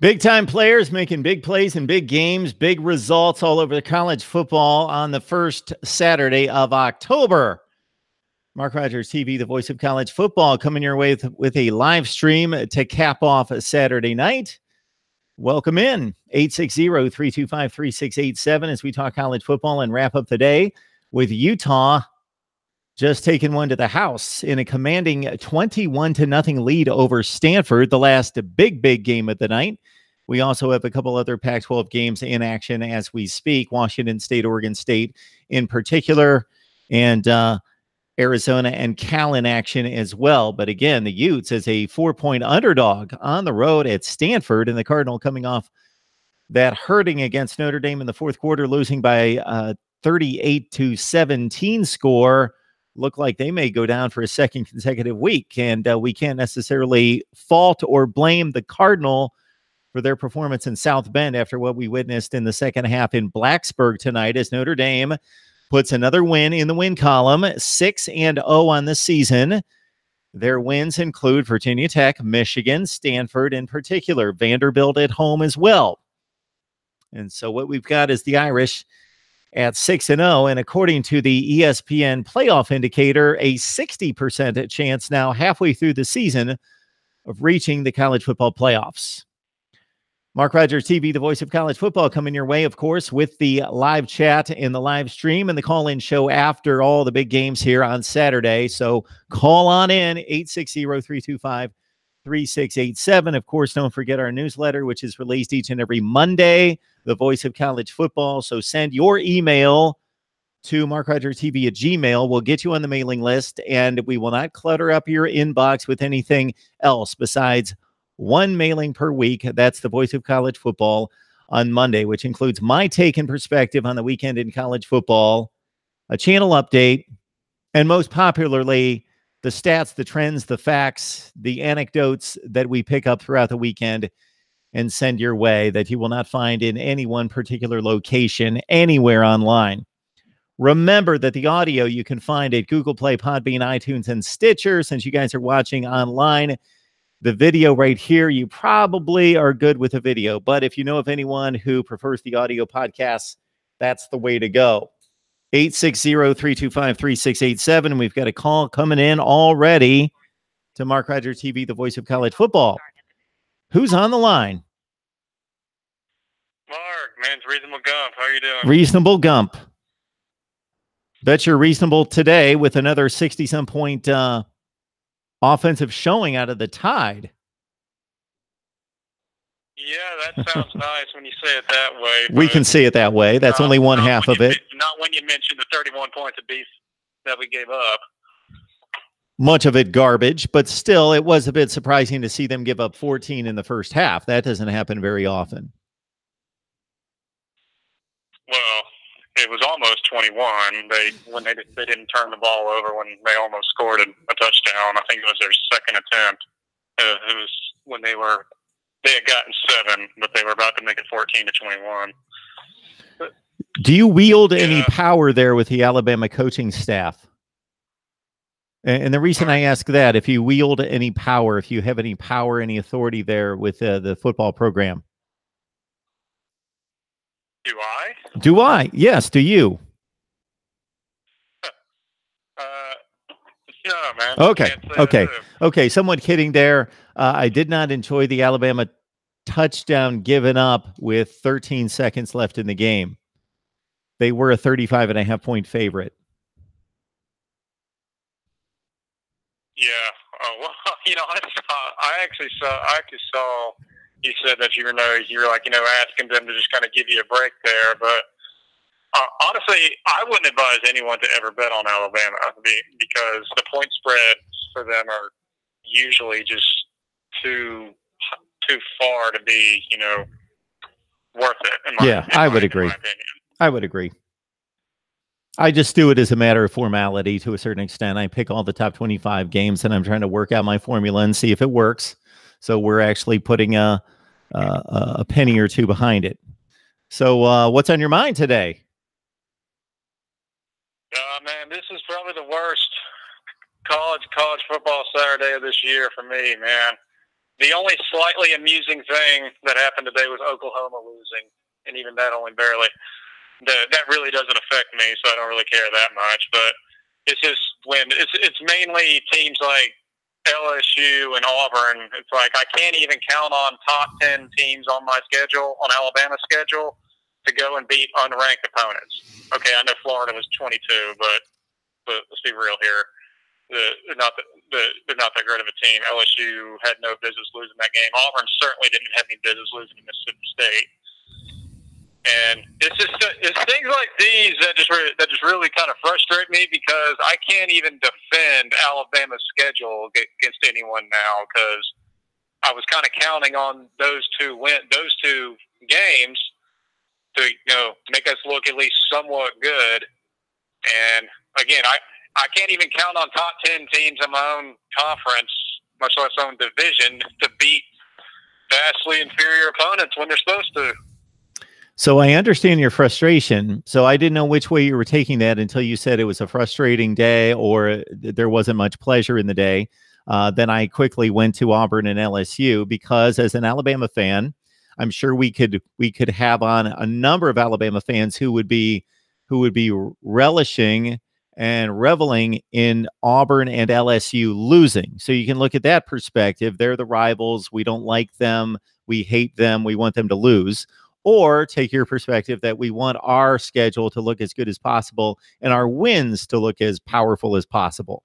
Big-time players making big plays in big games, big results all over the college football on the first Saturday of October. Mark Rogers TV, the voice of college football, coming your way with a live stream to cap off a Saturday night. Welcome in, 860-325-3687 as we talk college football and wrap up the day with Utah just taking one to the house in a commanding 21-0 lead over Stanford, the last big game of the night. We also have a couple other Pac-12 games in action as we speak, Washington State, Oregon State in particular, and Arizona and Cal in action as well. But again, the Utes as a 4-point underdog on the road at Stanford, and the Cardinal coming off that hurting against Notre Dame in the fourth quarter, losing by 38-17 score. Look like they may go down for a second consecutive week, and we can't necessarily fault or blame the Cardinal for their performance in South Bend after what we witnessed in the second half in Blacksburg tonight, as Notre Dame puts another win in the win column, 6-0 on the season. Their wins include Virginia Tech, Michigan, Stanford in particular, Vanderbilt at home as well. And so what we've got is the Irish at 6-0, and according to the ESPN playoff indicator, a 60% chance now halfway through the season of reaching the college football playoffs. Mark Rogers TV, the voice of college football, coming your way, of course, with the live chat and the live stream and the call-in show after all the big games here on Saturday. So call on in, 860-325-3687. Of course, don't forget our newsletter, which is released each and every Monday, the voice of college football. So send your email to MarkRogersTV at Gmail. We'll get you on the mailing list, and we will not clutter up your inbox with anything else besides one mailing per week. That's the voice of college football on Monday, which includes my take and perspective on the weekend in college football, a channel update, and most popularly, the stats, the trends, the facts, the anecdotes that we pick up throughout the weekend and send your way that you will not find in any one particular location anywhere online. Remember that the audio you can find at Google Play, Podbean, iTunes, and Stitcher. Since you guys are watching online, the video right here, you probably are good with a video. But if you know of anyone who prefers the audio podcasts, that's the way to go. 860-325-3687. And we've got a call coming in already to Mark Rogers TV, the voice of college football. Who's on the line? Mark, man, it's Reasonable Gump. How are you doing? Reasonable Gump. Bet you're reasonable today with another 60-some point offensive showing out of the Tide. Yeah, that sounds nice when you say it that way. We can see it that way. That's only one half of it. Not when you mention the 31 points of beef that we gave up. Much of it garbage, but still, it was a bit surprising to see them give up 14 in the first half. That doesn't happen very often. Well, it was almost 21. They didn't turn the ball over when they almost scored a touchdown. I think it was their second attempt. It was when they had gotten 7, but they were about to make it 14-21. Do you wield any power there with the Alabama coaching staff? And the reason I ask that, if you wield any power, if you have any power, any authority there with the football program. Do I? Do I? Yes. Do you? No, man. Okay. Somewhat kidding there. I did not enjoy the Alabama touchdown given up with 13 seconds left in the game. They were a 35.5-point favorite. Yeah. Well, I actually saw you said that you're asking them to just kind of give you a break there, but honestly, I wouldn't advise anyone to ever bet on Alabama because the point spreads for them are usually just too far to be, worth it. I would agree. I just do it as a matter of formality to a certain extent. I pick all the top 25 games, and I'm trying to work out my formula and see if it works. So we're actually putting a penny or two behind it. So what's on your mind today? Man, this is probably the worst college football Saturday of this year for me, man. The only slightly amusing thing that happened today was Oklahoma losing, and even that only barely. That really doesn't affect me, so I don't really care that much. But it's just when it's mainly teams like LSU and Auburn. It's like I can't even count on top 10 teams on my schedule, on Alabama's schedule, to go and beat unranked opponents. Okay, I know Florida was 22, but let's be real here. They're not that great of a team. LSU had no business losing that game. Auburn certainly didn't have any business losing to Mississippi State. And it's things like these that just really kind of frustrate me, because I can't even defend Alabama's schedule against anyone now, because I was kind of counting on those two games to make us look at least somewhat good. And again, I can't even count on top 10 teams in my own conference, much less own division, to beat vastly inferior opponents when they're supposed to. So I understand your frustration. So I didn't know which way you were taking that until you said it was a frustrating day or there wasn't much pleasure in the day. Then I quickly went to Auburn and LSU, because as an Alabama fan, I'm sure we could have on a number of Alabama fans who would be relishing and reveling in Auburn and LSU losing. So you can look at that perspective. They're the rivals. We don't like them. We hate them. We want them to lose. Or take your perspective that we want our schedule to look as good as possible and our wins to look as powerful as possible.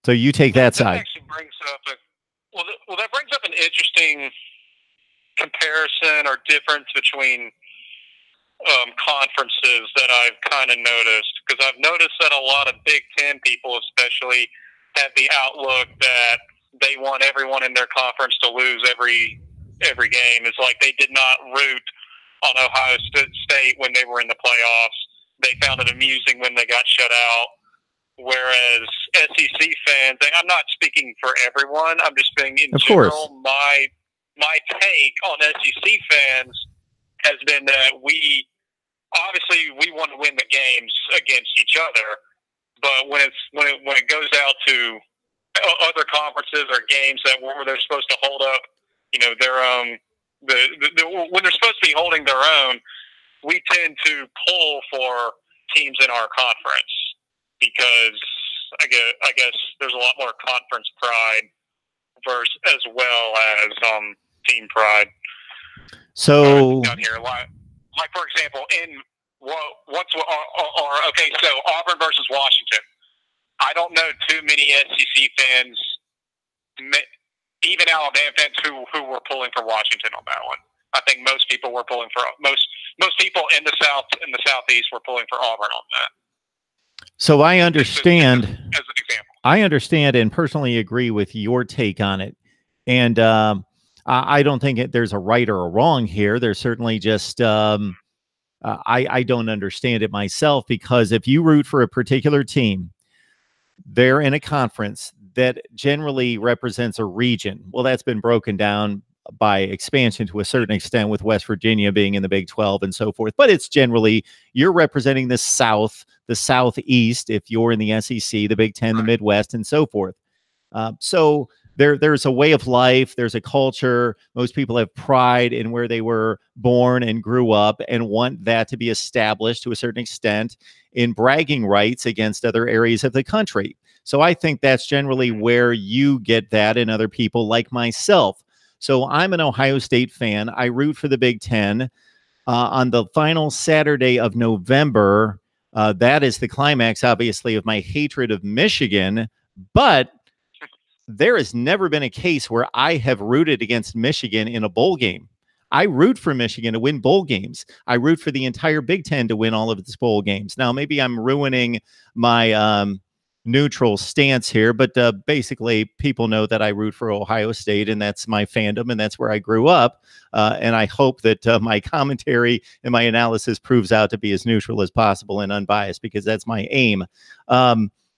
So you take that side. Actually brings up that brings up an interesting comparison or difference between conferences that I've kind of noticed, because I've noticed that a lot of Big Ten people especially have the outlook that they want everyone in their conference to lose every game. It's like they did not root on Ohio State when they were in the playoffs. They found it amusing when they got shut out. Whereas SEC fans, and I'm not speaking for everyone, I'm just saying in general, my take on SEC fans has been that we want to win the games against each other, but when it goes out to other conferences or games where they're supposed to hold up, their own, when they're supposed to be holding their own, we tend to pull for teams in our conference, because I guess there's a lot more conference pride as well as team pride. So down here, like for example, so Auburn versus Washington. I don't know too many SEC fans, even Alabama fans, who were pulling for Washington on that one. I think most people were pulling for most people in the South and the Southeast were pulling for Auburn on that. So I understand. As an example, I understand and personally agree with your take on it, and I don't think there's a right or a wrong here. There's certainly just I don't understand it myself, because if you root for a particular team, they're in a conference that generally represents a region. Well, that's been broken down by expansion to a certain extent, with West Virginia being in the Big 12 and so forth. But it's generally you're representing the South, the Southeast, if you're in the SEC, the Big 10, the Midwest, and so forth. So there's a way of life. There's a culture. Most people have pride in where they were born and grew up and want that to be established to a certain extent in bragging rights against other areas of the country. So I think that's generally where you get that, and other people like myself. So I'm an Ohio State fan. I root for the Big Ten. On the final Saturday of November, that is the climax, obviously, of my hatred of Michigan. But there has never been a case where I have rooted against Michigan in a bowl game. I root for Michigan to win bowl games. I root for the entire Big Ten to win all of its bowl games. Now, maybe I'm ruining my neutral stance here, but basically people know that I root for Ohio State, and that's my fandom, and that's where I grew up. And I hope that my commentary and my analysis proves out to be as neutral as possible and unbiased, because that's my aim.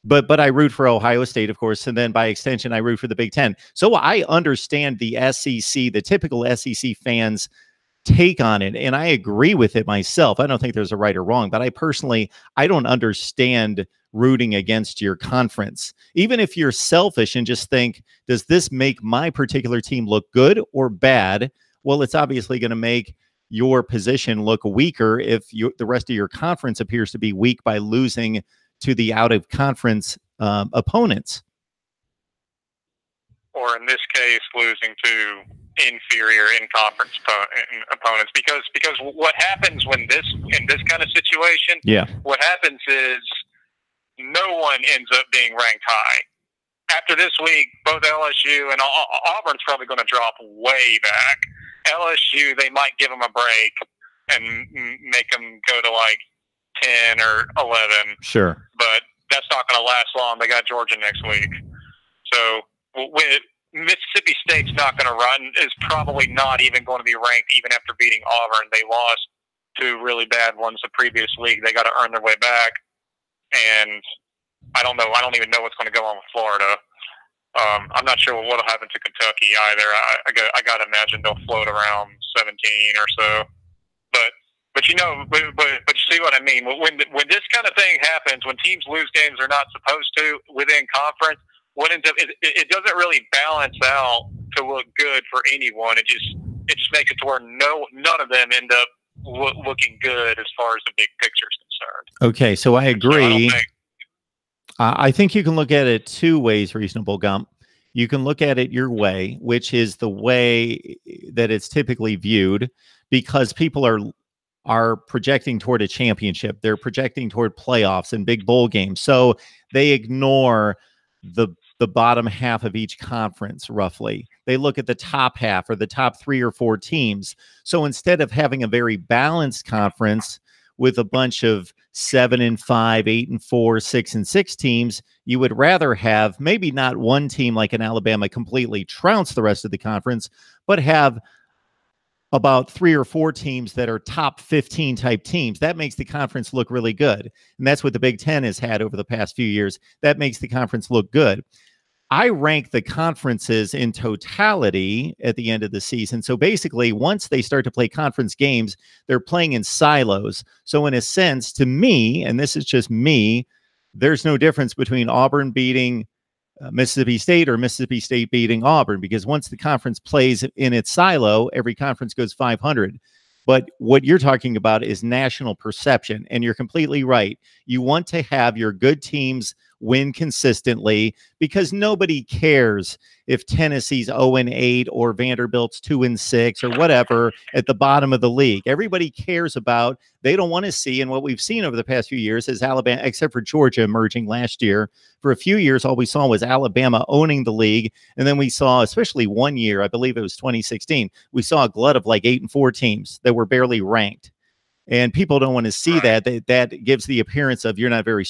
But I root for Ohio State, of course, and then by extension, I root for the Big Ten. So I understand the SEC, the typical SEC fans' take on it, and I agree with it myself. I don't think there's a right or wrong, but I don't understand rooting against your conference. Even if you're selfish and just think, does this make my particular team look good or bad? Well, it's obviously going to make your position look weaker if the rest of your conference appears to be weak by losing to the out of conference opponents. Or in this case, losing to inferior in-conference opponents, because what happens in this kind of situation, what happens is no one ends up being ranked high. After this week, both LSU and Auburn's probably going to drop way back. LSU, they might give them a break and make them go to like 10 or 11. Sure. But that's not going to last long. They got Georgia next week. So with Mississippi State's not going to run, is probably not even going to be ranked even after beating Auburn. They lost 2 really bad ones the previous week. They got to earn their way back. And I don't know. I don't even know what's going to go on with Florida. I'm not sure what will happen to Kentucky either. I got to imagine they'll float around 17 or so. But you know, but you see what I mean. When this kind of thing happens, when teams lose games they're not supposed to within conference, what ends up it doesn't really balance out to look good for anyone. It just makes it to where none of them end up looking good as far as the big picture is concerned. Okay, so I agree. So I think you can look at it 2 ways, Reasonable Gump. You can look at it your way, which is the way that it's typically viewed, because people are projecting toward a championship. They're projecting toward playoffs and big bowl games. So they ignore the bottom half of each conference, roughly. They look at the top half or the top 3 or 4 teams. So instead of having a very balanced conference with a bunch of 7-5, 8-4, 6-6 teams, you would rather have maybe not one team like an Alabama completely trounce the rest of the conference, but have about 3 or 4 teams that are top 15 type teams. That makes the conference look really good. And that's what the Big Ten has had over the past few years. That makes the conference look good. I rank the conferences in totality at the end of the season. So basically, once they start to play conference games, they're playing in silos. So in a sense, to me, and this is just me, there's no difference between Auburn beating Mississippi State or Mississippi State beating Auburn, because once the conference plays in its silo, every conference goes 500. But what you're talking about is national perception, and you're completely right. You want to have your good teams win consistently, because nobody cares if Tennessee's 0-8 or Vanderbilt's 2-6 or whatever at the bottom of the league. Everybody cares about, they don't want to see, and what we've seen over the past few years is Alabama, except for Georgia emerging last year. For a few years, all we saw was Alabama owning the league, and then we saw, especially one year, I believe it was 2016, we saw a glut of like 8-4 teams that were barely ranked. And people don't want to see that. That gives the appearance of you're not very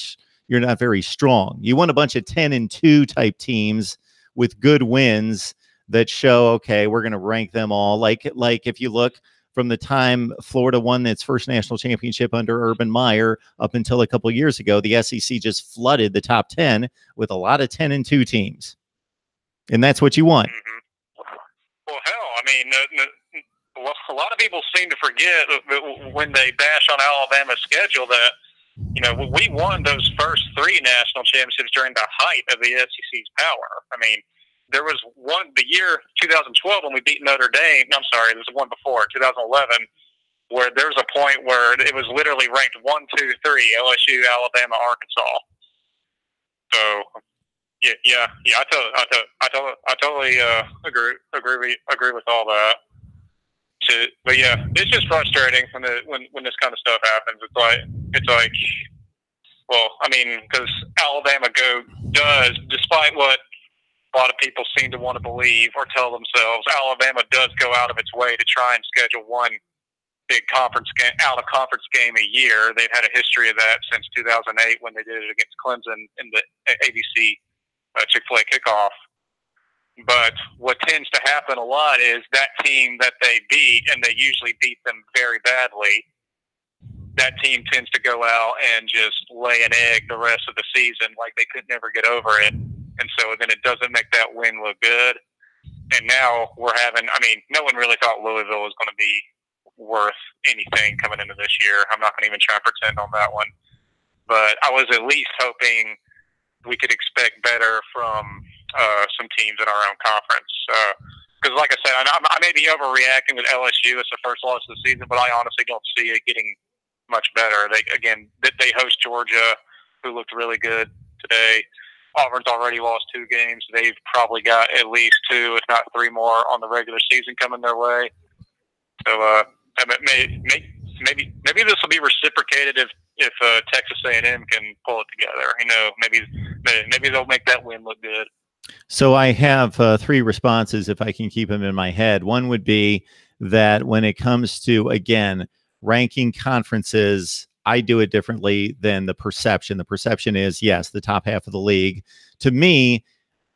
strong. You want a bunch of 10-2 type teams with good wins that show, okay, we're going to rank them all. Like if you look from the time Florida won its first national championship under Urban Meyer up until a couple years ago, the SEC just flooded the top 10 with a lot of 10-2 teams. And that's what you want. Well, hell, I mean, a lot of people seem to forget when they bash on Alabama's schedule that, you know, we won those first 3 national championships during the height of the SEC's power. I mean, there was one, the year 2012 when we beat Notre Dame. I'm sorry, there was one before, 2011, where there's a point where it was literally ranked 1, 2, 3, LSU, Alabama, Arkansas. So, yeah, I totally agree with all that. But yeah, it's just frustrating when this kind of stuff happens. It's like, well, I mean, because Alabama does, despite what a lot of people seem to want to believe or tell themselves, Alabama does go out of its way to try and schedule one big out of conference game a year. They've had a history of that since 2008 when they did it against Clemson in the ABC Chick-fil-A kickoff. But what tends to happen a lot is that team that they beat, and they usually beat them very badly, that team tends to go out and just lay an egg the rest of the season like they could never get over it. And so then it doesn't make that win look good. And now we're having, I mean, no one really thought Louisville was going to be worth anything coming into this year. I'm not going to even try to pretend on that one. But I was at least hoping we could expect better from some teams in our own conference. Because, like I said, I may be overreacting with LSU. It's the first loss of the season, but I honestly don't see it getting much better. They host Georgia, who looked really good today. Auburn's already lost 2 games. They've probably got at least 2, if not 3 more on the regular season coming their way. So maybe this will be reciprocated if Texas A&M can pull it together. You know, maybe they'll make that win look good. So I have 3 responses if I can keep them in my head. One would be that when it comes to, again, ranking conferences, I do it differently than the perception. The perception is, yes, the top half of the league. To me,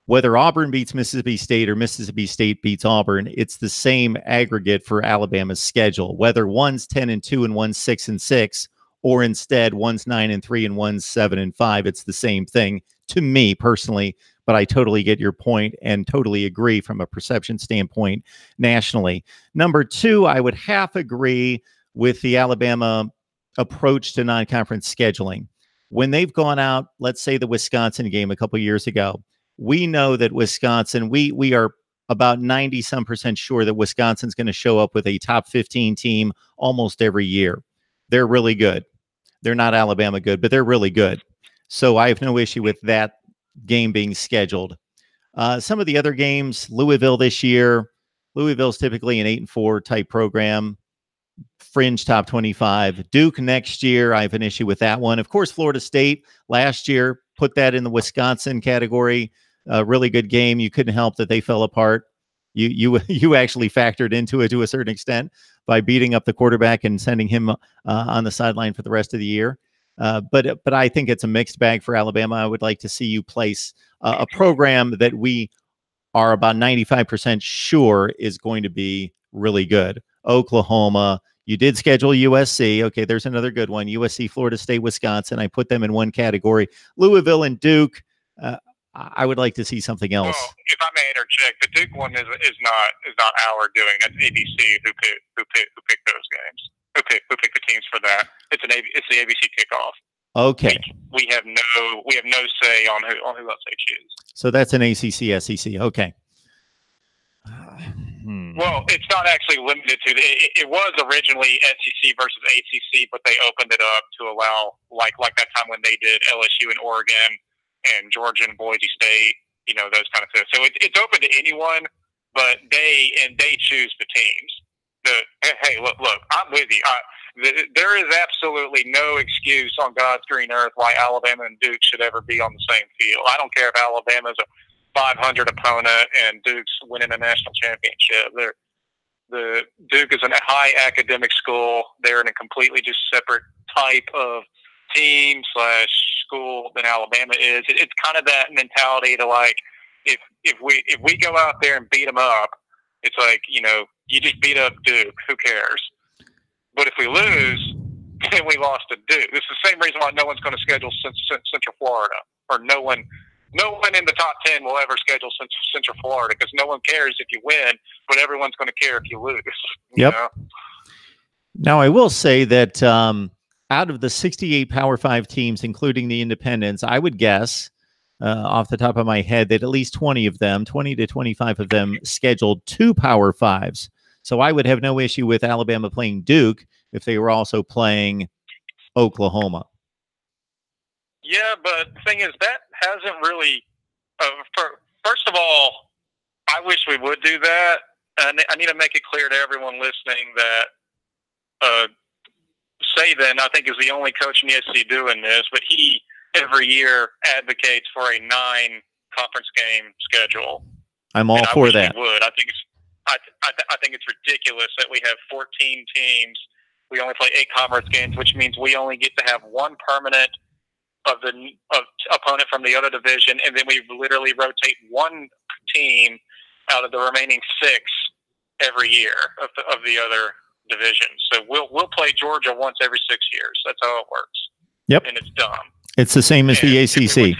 whether Auburn beats Mississippi State or Mississippi State beats Auburn, it's the same aggregate for Alabama's schedule. Whether one's 10-2 and one's 6-6, or instead one's 9-3 and one's 7-5, it's the same thing to me personally. But I totally get your point and totally agree from a perception standpoint nationally. Number 2, I would half agree with the Alabama approach to non-conference scheduling. When they've gone out, let's say the Wisconsin game a couple years ago, we know that Wisconsin, we are about 90-some% sure that Wisconsin's going to show up with a top 15 team almost every year. They're really good. They're not Alabama good, but they're really good. So I have no issue with that game being scheduled. Some of the other games, Louisville this year, Louisville's typically an 8-4 type program, fringe top 25. Duke next year, I have an issue with that one. Of course, Florida State last year, put that in the Wisconsin category. A really good game. You couldn't help that they fell apart. You actually factored into it to a certain extent by beating up the quarterback and sending him on the sideline for the rest of the year. But I think it's a mixed bag for Alabama. I would like to see you place a program that we are about 95% sure is going to be really good. Oklahoma, you did schedule USC. Okay, there's another good one. USC, Florida State, Wisconsin. I put them in one category. Louisville and Duke. I would like to see something else. Well, if I may interject, the Duke one is not our doing. That's ABC who picked those games. Who picked the teams for that? It's the ABC kickoff. Okay. We have no say on who else they choose. So that's an ACC, SEC. Okay. Well, it's not actually limited to it was originally SEC versus ACC, but they opened it up to allow like that time when they did LSU and Oregon and Georgia and Boise State, you know, those kind of things. So it's open to anyone, but they choose the teams. Hey, look, I'm with you. There is absolutely no excuse on God's green earth why Alabama and Duke should ever be on the same field. I don't care if Alabama's a 500 opponent and Duke's winning a national championship. The Duke is a high academic school. They're in a completely just separate type of team / school than Alabama is. It's kind of that mentality to like, if we go out there and beat them up, it's like, you know, you just beat up Duke. Who cares? But if we lose, then we lost to Duke. It's the same reason why no one's going to schedule Central Florida, or no one in the top 10 will ever schedule Central Florida, because no one cares if you win, but everyone's going to care if you lose. Yep. You know? Now, I will say that out of the 68 Power 5 teams, including the independents, I would guess off the top of my head that at least 20 to 25 of them scheduled 2 Power 5s. So I would have no issue with Alabama playing Duke if they were also playing Oklahoma. Yeah, but the thing is, that hasn't really first of all, I wish we would do that. And I need to make it clear to everyone listening that Saban, I think, is the only coach in the SEC doing this, but he every year advocates for a 9-conference game schedule. I'm all for that. Would. I think it's ridiculous that we have 14 teams. We only play 8 conference games, which means we only get to have one permanent opponent from the other division, and then we literally rotate one team out of the remaining 6 every year of the other division. So we'll play Georgia once every 6 years. That's how it works. Yep. And it's dumb. It's the same as the ACC.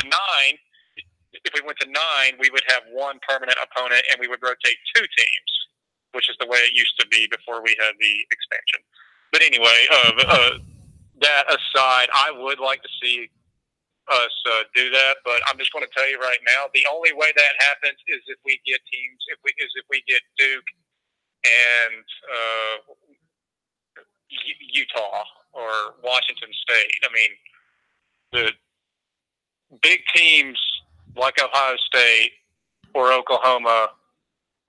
If we went to 9, we would have one permanent opponent, and we would rotate 2 teams. which is the way it used to be before we had the expansion. But anyway, that aside, I would like to see us do that, but I'm just going to tell you right now, the only way that happens is if we get teams, if we get Duke and Utah or Washington State. I mean, the big teams like Ohio State or Oklahoma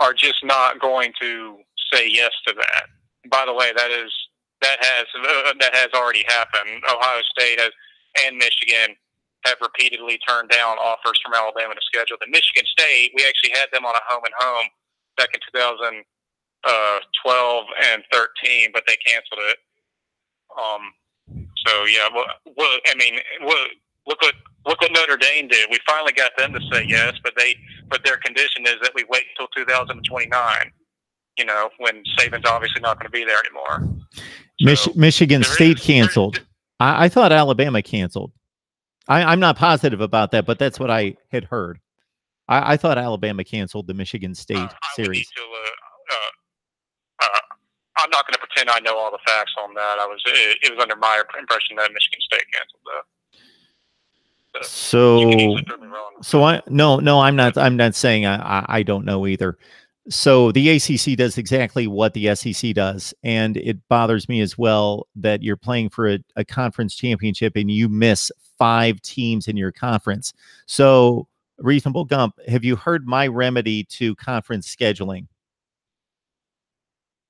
are just not going to say yes to that. By the way, that has already happened. Ohio State and Michigan have repeatedly turned down offers from Alabama to schedule. The Michigan State, we actually had them on a home and home back in 2012 and 13, but they canceled it. So yeah, look what Notre Dame did. We finally got them to say yes, but their condition is that we wait until 2029. You know, when Saban's obviously not going to be there anymore. So Michigan State canceled. I thought Alabama canceled. I'm not positive about that, but that's what I had heard. I thought Alabama canceled the Michigan State series. I'm not going to pretend I know all the facts on that. It was under my impression that Michigan State canceled that. I'm not saying I don't know either. So the ACC does exactly what the SEC does, and it bothers me as well that you're playing for a conference championship and you miss 5 teams in your conference. So, Reasonable Gump, have you heard my remedy to conference scheduling?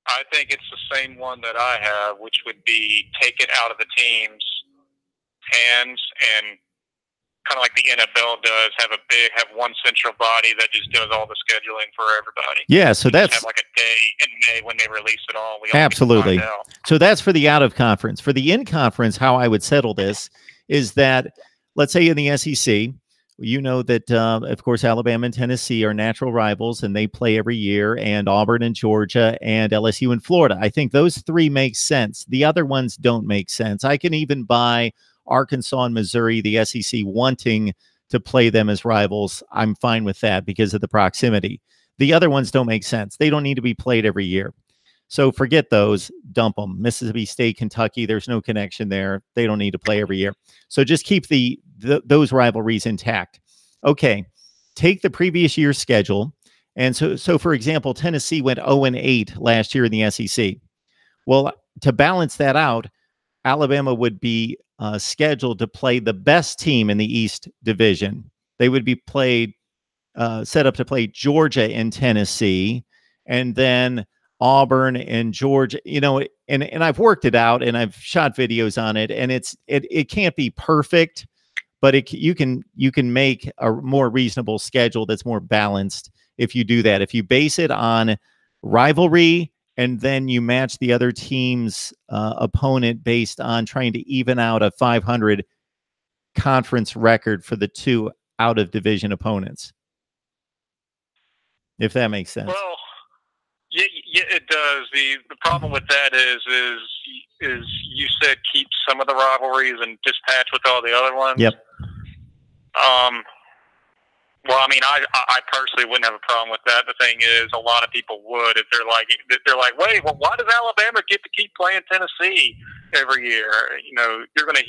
I think it's the same one that I have, which would be take it out of the team's hands and kind of like the NFL does, have one central body that just does all the scheduling for everybody. Yeah, so that's have like a day in May when they release it all. Absolutely. So that's for the out of conference. For the in conference, how I would settle this is that, let's say in the SEC, you know that, of course, Alabama and Tennessee are natural rivals, and they play every year, and Auburn and Georgia and LSU and Florida. I think those 3 make sense. The other ones don't make sense. I can even buy Arkansas and Missouri, the SEC, wanting to play them as rivals. I'm fine with that because of the proximity. The other ones don't make sense. They don't need to be played every year. So forget those, dump them. Mississippi State, Kentucky, there's no connection there. They don't need to play every year. So just keep those rivalries intact. Okay, take the previous year's schedule. And so for example, Tennessee went 0-8 last year in the SEC. Well, to balance that out, Alabama would be scheduled to play the best team in the East Division. They would be set up to play Georgia and Tennessee, and then Auburn and Georgia. You know, and I've worked it out, and I've shot videos on it, and it can't be perfect, but you can make a more reasonable schedule that's more balanced if you do that. If you base it on rivalry, and then you match the other team's opponent based on trying to even out a 500 conference record for the 2 out-of-division opponents. If that makes sense. Well, yeah, it does. The problem with that is you said keep some of the rivalries and dispatch with all the other ones. Yep. Well, I mean, I personally wouldn't have a problem with that. The thing is, a lot of people would if they're like, wait, well, why does Alabama get to keep playing Tennessee every year? You know, you're gonna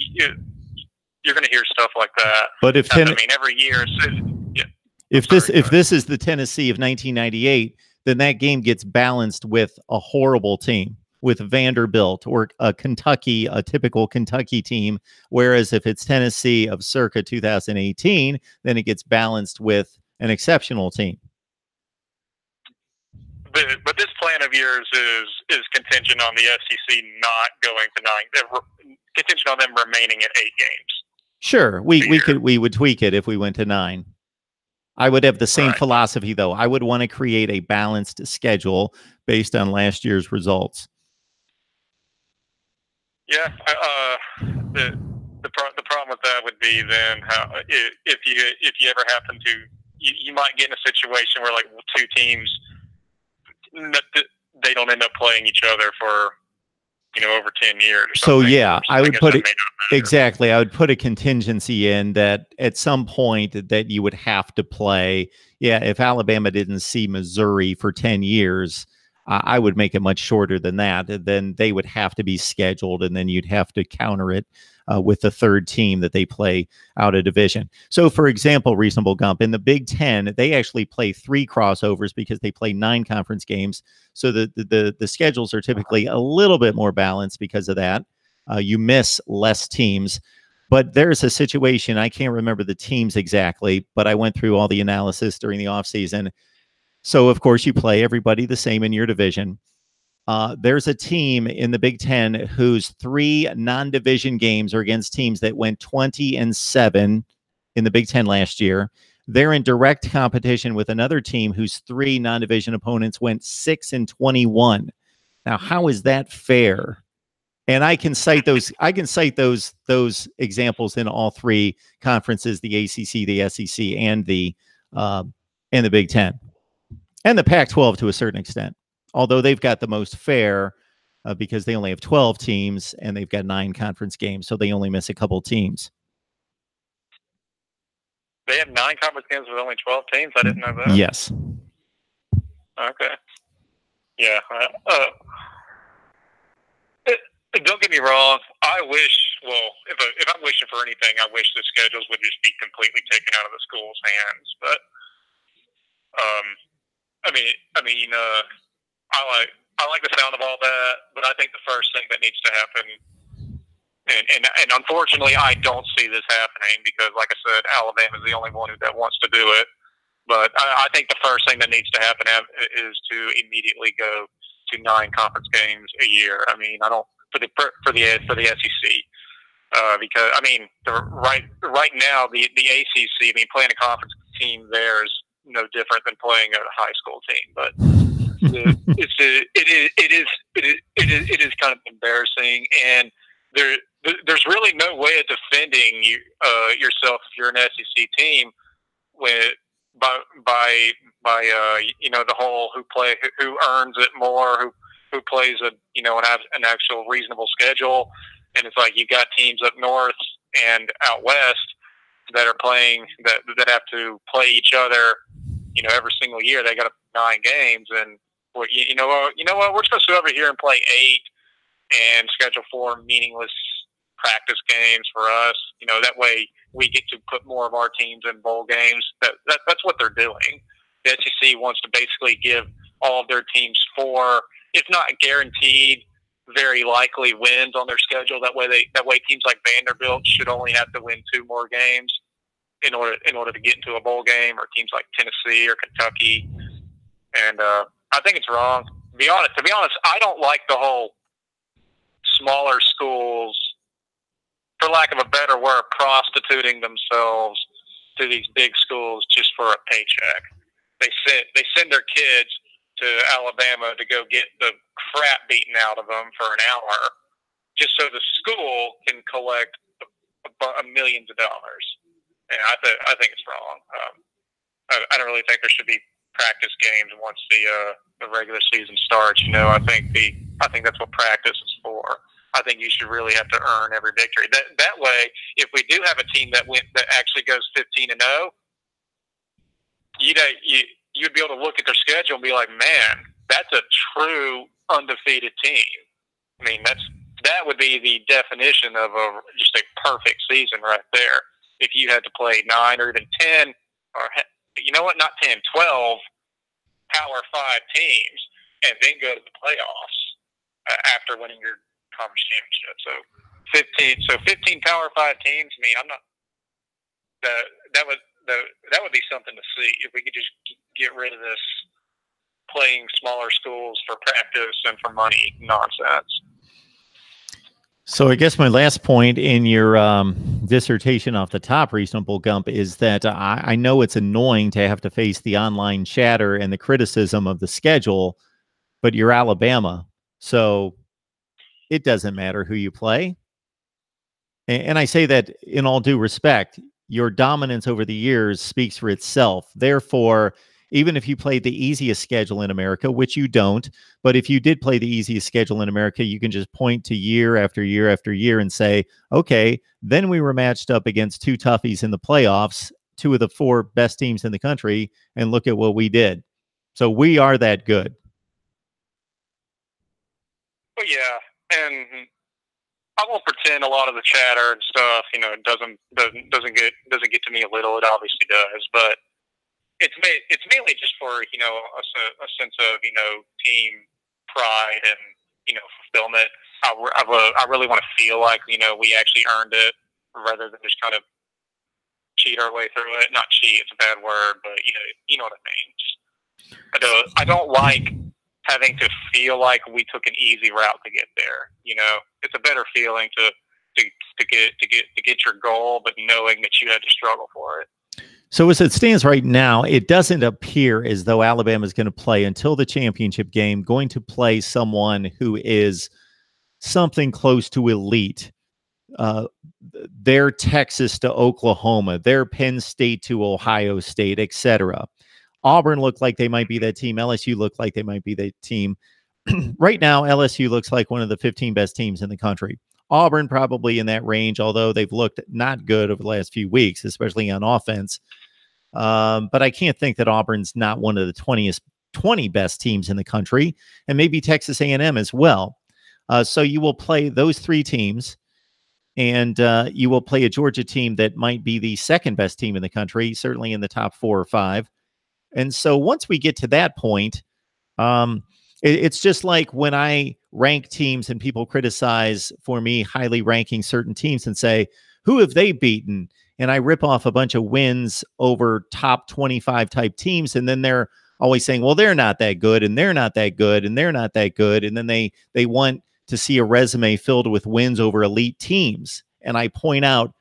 hear stuff like that. But if every year, if this is the Tennessee of 1998, then that game gets balanced with a horrible team, with Vanderbilt or a typical Kentucky team. Whereas if it's Tennessee of circa 2018, then it gets balanced with an exceptional team. But this plan of yours is contingent on the SEC not going to 9, contingent on them remaining at 8 games. Sure, we would tweak it if we went to 9. I would have the same philosophy, though. I would want to create a balanced schedule based on last year's results. Yeah, the problem with that would be then how if you ever happen to you might get in a situation where like 2 teams they don't end up playing each other for over 10 years. Or so yeah, I would put it exactly. I would put a contingency in that at some point that you would have to play. Yeah, if Alabama didn't see Missouri for 10 years, I would make it much shorter than that. Then they would have to be scheduled, and then you'd have to counter it with the third team that they play out of division. So, for example, Reasonable Gump, in the Big Ten, they actually play 3 crossovers because they play 9 conference games. So the schedules are typically a little bit more balanced because of that. You miss less teams. But there's a situation, I can't remember the teams exactly, but I went through all the analysis during the offseason. So, of course, you play everybody the same in your division. There's a team in the Big Ten whose 3 non-division games are against teams that went 20-7 in the Big Ten last year. They're in direct competition with another team whose 3 non-division opponents went 6-21. Now, how is that fair? And I can cite those. I can cite those examples in all 3 conferences: the ACC, the SEC, and the Big Ten, and the Pac-12 to a certain extent. Although they've got the most fair because they only have 12 teams and they've got 9 conference games, so they only miss a couple teams. They have 9 conference games with only 12 teams? I didn't know that. Yes. Okay. Yeah. Don't get me wrong. I wish, well, if I'm wishing for anything, I wish the schedules would just be completely taken out of the school's hands. But, I like the sound of all that, but I think the first thing that needs to happen, and unfortunately, I don't see this happening because, like I said, Alabama is the only one that wants to do it. But I think the first thing that needs to happen is to immediately go to 9 conference games a year. I mean, I don't for the SEC. Because I mean, right now the ACC. I mean, playing a conference team there is no different than playing a high school team. But it is kind of embarrassing, and there's really no way of defending yourself if you're an SEC team by the whole who earns it more, who plays an actual reasonable schedule. And it's like you got teams up north and out west that are playing that have to play each other, every single year. They got 9 games, and you know what? We're supposed to go over here and play 8 and schedule 4 meaningless practice games for us. That way we get to put more of our teams in bowl games. That's what they're doing. The SEC wants to basically give all of their teams 4, if not guaranteed, very likely wins on their schedule. That way teams like Vanderbilt should only have to win 2 more games in order to get into a bowl game, or teams like Tennessee or Kentucky. And I think it's wrong. To be honest, I don't like the whole smaller schools, for lack of a better word, prostituting themselves to these big schools just for a paycheck. They send their kids to Alabama to go get the crap beaten out of them for an hour, just so the school can collect millions of dollars. And I think it's wrong. I don't really think there should be practice games once the regular season starts. I think that's what practice is for. I think you should really have to earn every victory. That way, if we do have a team that actually goes 15-0, you'd be able to look at their schedule and be like, man, that's a true undefeated team. I mean, that would be the definition of just a perfect season right there. If you had to play 9 or even 10, or not 10, 12 Power 5 teams, and then go to the playoffs after winning your conference championship. So 15 Power 5 teams. I mean, I'm not. That would be something to see if we could just get rid of this playing smaller schools for practice and for money nonsense. So I guess my last point in your dissertation off the top, Reasonable Gump, is that I know it's annoying to have to face the online chatter and the criticism of the schedule, but you're Alabama, so it doesn't matter who you play. And I say that in all due respect. Your dominance over the years speaks for itself. Therefore, even if you played the easiest schedule in America, which you don't, but if you did play the easiest schedule in America, you can just point to year after year after year and say, okay, then we were matched up against 2 toughies in the playoffs, 2 of the 4 best teams in the country, and look at what we did. So we are that good. But yeah, and I won't pretend a lot of the chatter and stuff, doesn't get to me a little. It obviously does, but it's mainly just for a sense of team pride and fulfillment. I really want to feel like we actually earned it rather than just kind of cheat our way through it. Not cheat; it's a bad word, but you know what I mean. I don't like having to feel like we took an easy route to get there. It's a better feeling to get your goal, but knowing that you had to struggle for it. So as it stands right now, it doesn't appear as though Alabama is going to play until the championship game, going to play someone who is something close to elite. Their Texas to Oklahoma, their Penn State to Ohio State, etc. Auburn looked like they might be that team. LSU looked like they might be that team. Right now, LSU looks like one of the 15 best teams in the country. Auburn probably in that range, although they've looked not good over the last few weeks, especially on offense. But I can't think that Auburn's not one of the 20 best teams in the country, and maybe Texas A&M as well. So you will play those three teams, and you will play a Georgia team that might be the second best team in the country, certainly in the top 4 or 5. And so once we get to that point, it's just like when I rank teams and people criticize for me highly ranking certain teams and say, who have they beaten? And I rip off a bunch of wins over top 25 type teams. And then they're always saying, well, they're not that good, and they're not that good, and they're not that good. And then they want to see a resume filled with wins over elite teams. And I point out,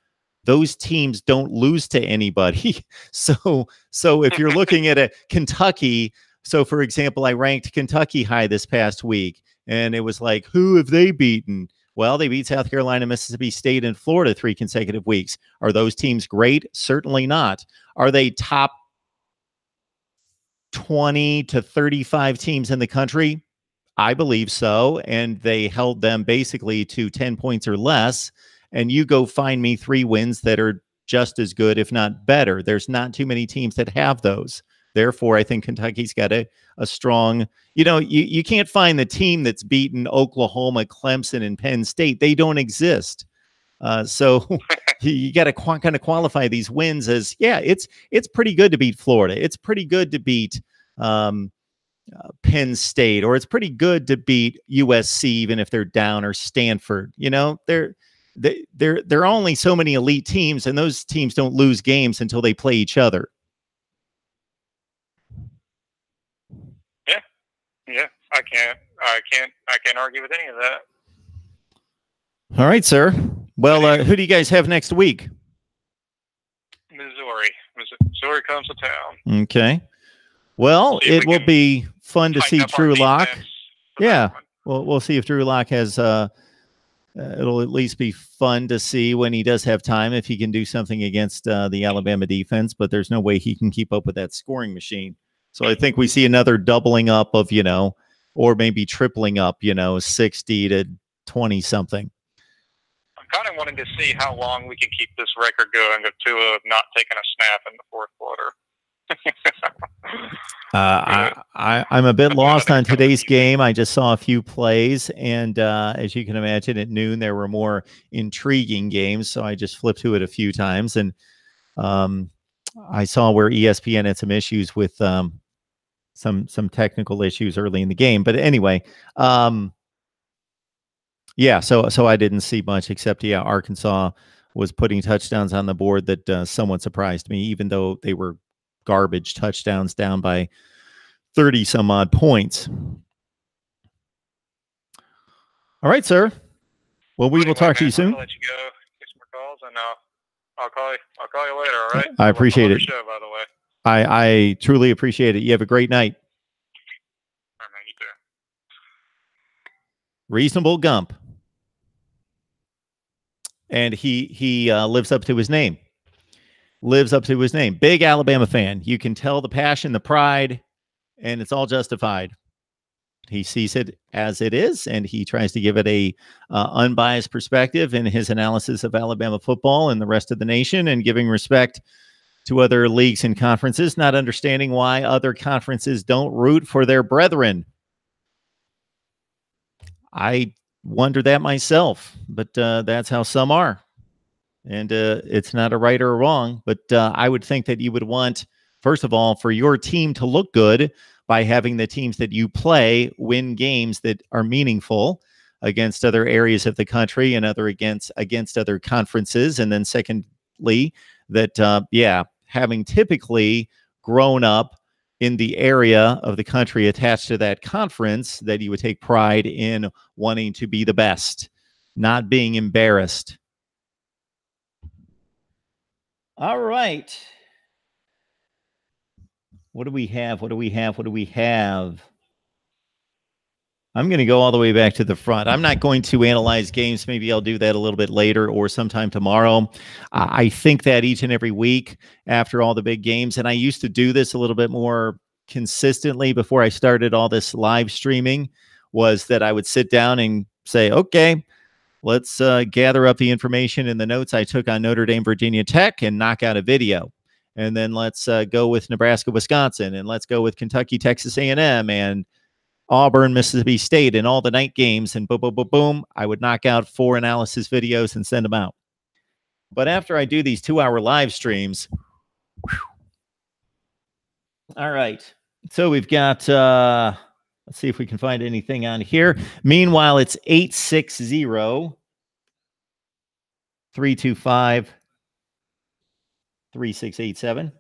those teams don't lose to anybody. So if you're looking at a Kentucky, so for example, I ranked Kentucky high this past week, and it was like, who have they beaten? Well, they beat South Carolina, Mississippi State, and Florida 3 consecutive weeks. Are those teams great? Certainly not. Are they top 20 to 35 teams in the country? I believe so. And they held them basically to 10 points or less. And you go find me 3 wins that are just as good, if not better. There's not too many teams that have those. Therefore, I think Kentucky's got a strong, you can't find the team that's beaten Oklahoma, Clemson, and Penn State. They don't exist. So you got to kind of qualify these wins as, yeah, it's pretty good to beat Florida. It's pretty good to beat Penn State, or it's pretty good to beat USC, even if they're down, or Stanford. There are only so many elite teams, and those teams don't lose games until they play each other. Yeah, I can't argue with any of that. All right, sir. Well, who do you guys have next week? Missouri comes to town. Okay. Well, it will be fun to see Drew Lock. Yeah. We'll see if Drew Lock has it'll at least be fun to see when he does have time, if he can do something against the Alabama defense, but there's no way he can keep up with that scoring machine. So I think we see another doubling up of, or maybe tripling up, 60 to 20 something. I'm kind of wanting to see how long we can keep this record going of Tua not taking a snap in the fourth quarter. I'm a bit lost on today's game. I just saw a few plays, and as you can imagine, at noon there were more intriguing games, so I just flipped to it a few times, and I saw where ESPN had some issues with some technical issues early in the game. But anyway, yeah, so I didn't see much, except Arkansas was putting touchdowns on the board that somewhat surprised me, even though they were garbage touchdowns down by 30 some odd points. All right, sir. Well, we will talk to you soon. I'll let you go. Get some more calls, and I'll call you later. All right. I appreciate it. Show, by the way. I truly appreciate it. You have a great night. All right, man. You too. Reasonable Gump. And he lives up to his name. Lives up to his name. Big Alabama fan. You can tell the passion, the pride, and it's all justified. He sees it as it is, and he tries to give it a unbiased perspective in his analysis of Alabama football and the rest of the nation, and giving respect to other leagues and conferences, not understanding why other conferences don't root for their brethren. I wonder that myself, but that's how some are. And it's not a right or a wrong, but I would think that you would want, first of all, for your team to look good by having the teams that you play win games that are meaningful against other areas of the country and against other conferences. And then secondly, that having typically grown up in the area of the country attached to that conference, that you would take pride in wanting to be the best, not being embarrassed. All right. What do we have? What do we have? What do we have? I'm going to go all the way back to the front. I'm not going to analyze games. Maybe I'll do that a little bit later or sometime tomorrow. I think that each and every week after all the big games, and I used to do this a little bit more consistently before I started all this live streaming, was that I would sit down and say, okay, let's gather up the information and the notes I took on Notre Dame, Virginia Tech, and knock out a video. And then let's go with Nebraska, Wisconsin, and let's go with Kentucky, Texas A&M, and Auburn, Mississippi State, and all the night games, and boom, boom, boom, boom. I would knock out 4 analysis videos and send them out. But after I do these 2-hour live streams, all right. So we've got, let's see if we can find anything on here. Meanwhile, it's 860-325-3687.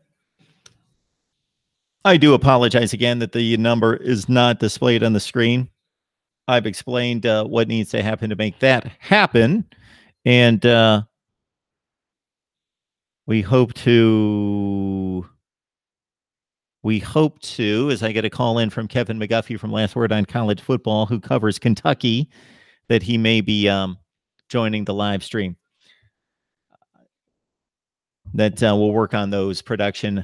I do apologize again that the number is not displayed on the screen. I've explained what needs to happen to make that happen. And we hope to, as I get a call in from Kevin McGuffey from Last Word on College Football, who covers Kentucky, that he may be joining the live stream. That we'll work on those production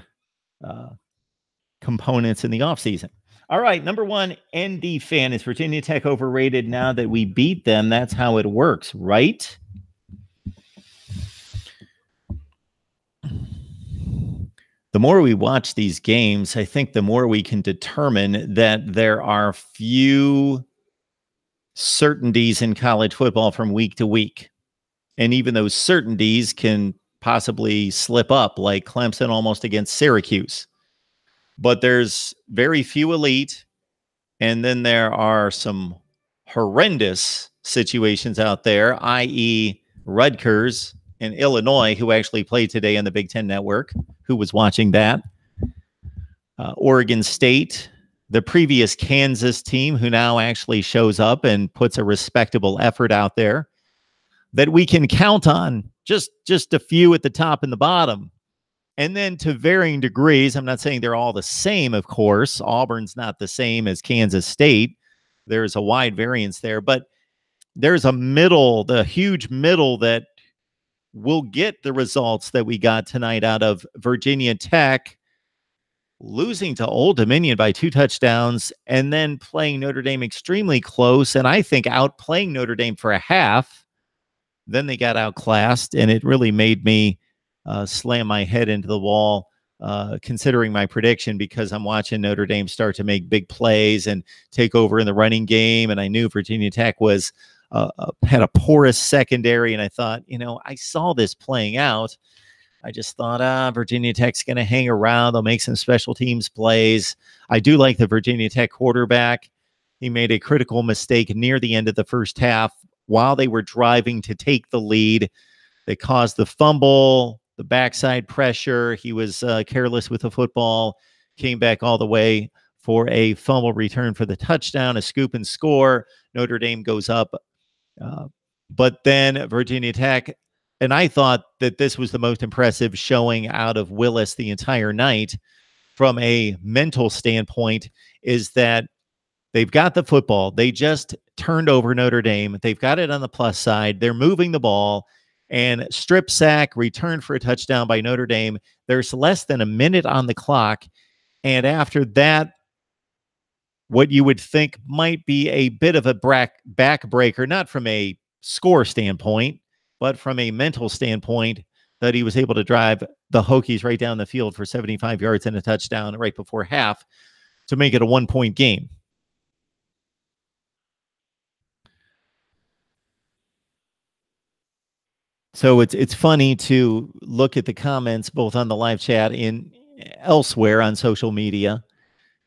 components in the offseason. All right, number one, ND fan, is Virginia Tech overrated now that we beat them? That's how it works, right? The more we watch these games, I think the more we can determine that there are few certainties in college football from week to week. And even those certainties can possibly slip up, like Clemson almost against Syracuse. But there's very few elite, and then there are some horrendous situations out there, i.e. Rutgers and Illinois, who actually played today on the Big Ten Network, who was watching that. Oregon State, the previous Kansas team, who now actually shows up and puts a respectable effort out there that we can count on, just a few at the top and the bottom. And then to varying degrees, I'm not saying they're all the same, of course. Auburn's not the same as Kansas State. There's a wide variance there, but there's a middle, the huge middle, that will get the results that we got tonight out of Virginia Tech, losing to Old Dominion by 2 touchdowns and then playing Notre Dame extremely close, and I think outplaying Notre Dame for a half. Then they got outclassed, and it really made me slam my head into the wall, considering my prediction, because I'm watching Notre Dame start to make big plays and take over in the running game. And I knew Virginia Tech was had a porous secondary. And I thought, I saw this playing out. I just thought, Virginia Tech's going to hang around. They'll make some special teams plays. I do like the Virginia Tech quarterback. He made a critical mistake near the end of the first half while they were driving to take the lead. They caused the fumble, the backside pressure. He was careless with the football, came back all the way for a fumble return for the touchdown, a scoop and score. Notre Dame goes up. But then Virginia Tech, and I thought that this was the most impressive showing out of Willis the entire night from a mental standpoint, is that they've got the football. They just turned over Notre Dame. They've got it on the plus side. They're moving the ball. And strip sack, return for a touchdown by Notre Dame. There's less than a minute on the clock. And after that, what you would think might be a bit of a backbreaker, not from a score standpoint, but from a mental standpoint, that he was able to drive the Hokies right down the field for 75 yards and a touchdown right before half to make it a 1-point game. So it's funny to look at the comments both on the live chat and elsewhere on social media,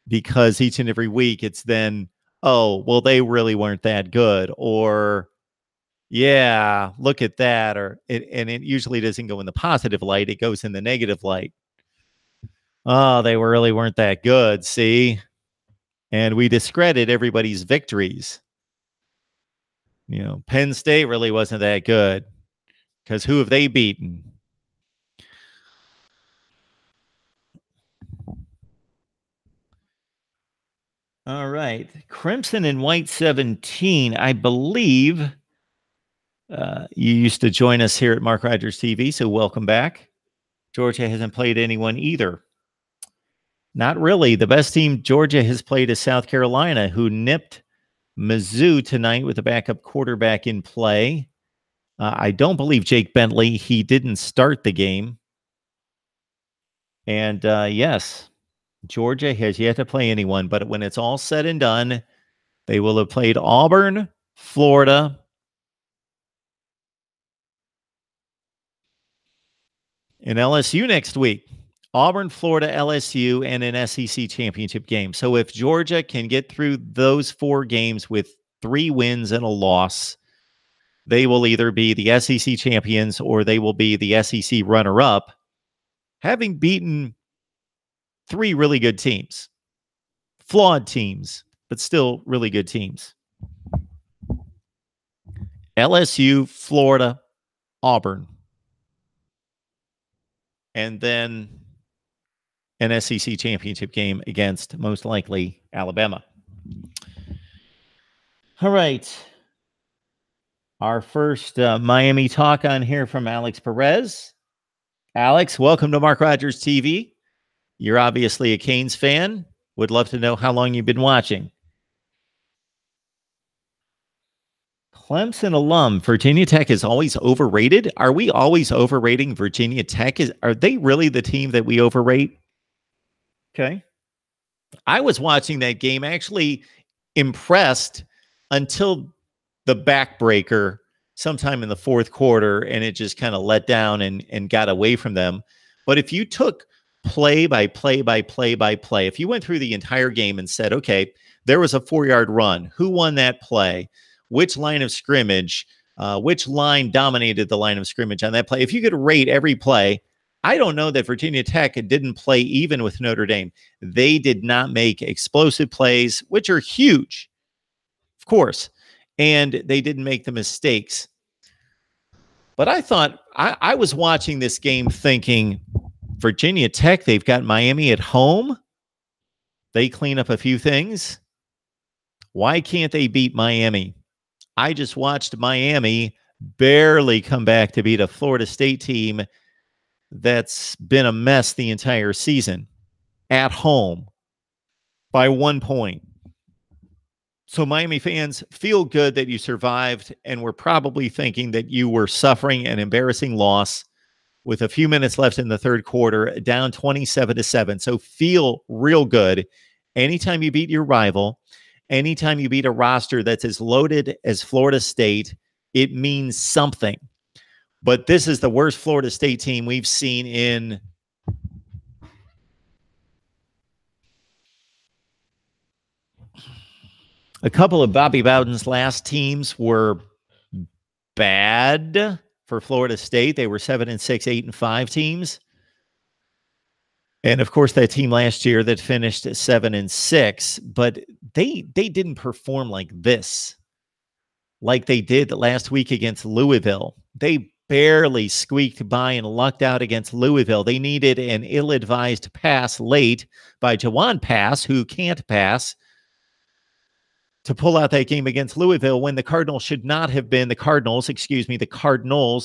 because each and every week it's then, oh, well, they really weren't that good, or yeah, look at that, and it usually doesn't go in the positive light, it goes in the negative light. Oh, they really weren't that good, see? And we discredit everybody's victories. Penn State really wasn't that good, because who have they beaten? All right. Crimson and White 17. I believe you used to join us here at Mark Rogers TV, so welcome back. Georgia hasn't played anyone either. Not really. The best team Georgia has played is South Carolina, who nipped Mizzou tonight with a backup quarterback in play. I don't believe Jake Bentley. He didn't start the game. And yes, Georgia has yet to play anyone, but when it's all said and done, they will have played Auburn, Florida, and LSU next week. Auburn, Florida, LSU, and an SEC championship game. So if Georgia can get through those 4 games with 3 wins and a loss, they will either be the SEC champions or they will be the SEC runner-up, having beaten 3 really good teams. Flawed teams, but still really good teams. LSU, Florida, Auburn. And then an SEC championship game against, most likely, Alabama. All right. Our first Miami talk on here from Alex Perez. Alex, welcome to Mark Rogers TV. You're obviously a Canes fan. Would love to know how long you've been watching. Clemson alum, Virginia Tech is always overrated. Are we always overrating Virginia Tech? Are they really the team that we overrate? Okay. I was watching that game, actually impressed until the backbreaker sometime in the 4th quarter, and it just kind of let down and got away from them. But if you took play by play by play by play, if you went through the entire game and said, okay, there was a 4-yard run, who won that play, which line of scrimmage, which line dominated the line of scrimmage on that play, if you could rate every play, I don't know that Virginia Tech didn't play even with Notre Dame. They did not make explosive plays, which are huge, of course, and they didn't make the mistakes. But I thought, I was watching this game thinking, Virginia Tech, they've got Miami at home. They clean up a few things. Why can't they beat Miami? I just watched Miami barely come back to beat a Florida State team that's been a mess the entire season at home by 1 point. So Miami fans, feel good that you survived, and we're probably thinking that you were suffering an embarrassing loss with a few minutes left in the 3rd quarter, down 27-7. So feel real good. Anytime you beat your rival, anytime you beat a roster that's as loaded as Florida State, it means something. But this is the worst Florida State team we've seen in a couple of Bobby Bowden's last teams were bad for Florida State. They were 7-6, 8-5 teams. And of course, that team last year that finished 7-6, but they didn't perform like this, like they did last week against Louisville. They barely squeaked by and lucked out against Louisville. They needed an ill-advised pass late by Jawan Pass, who can't pass, to pull out that game against Louisville, when the Cardinals should not have been, the Cardinals,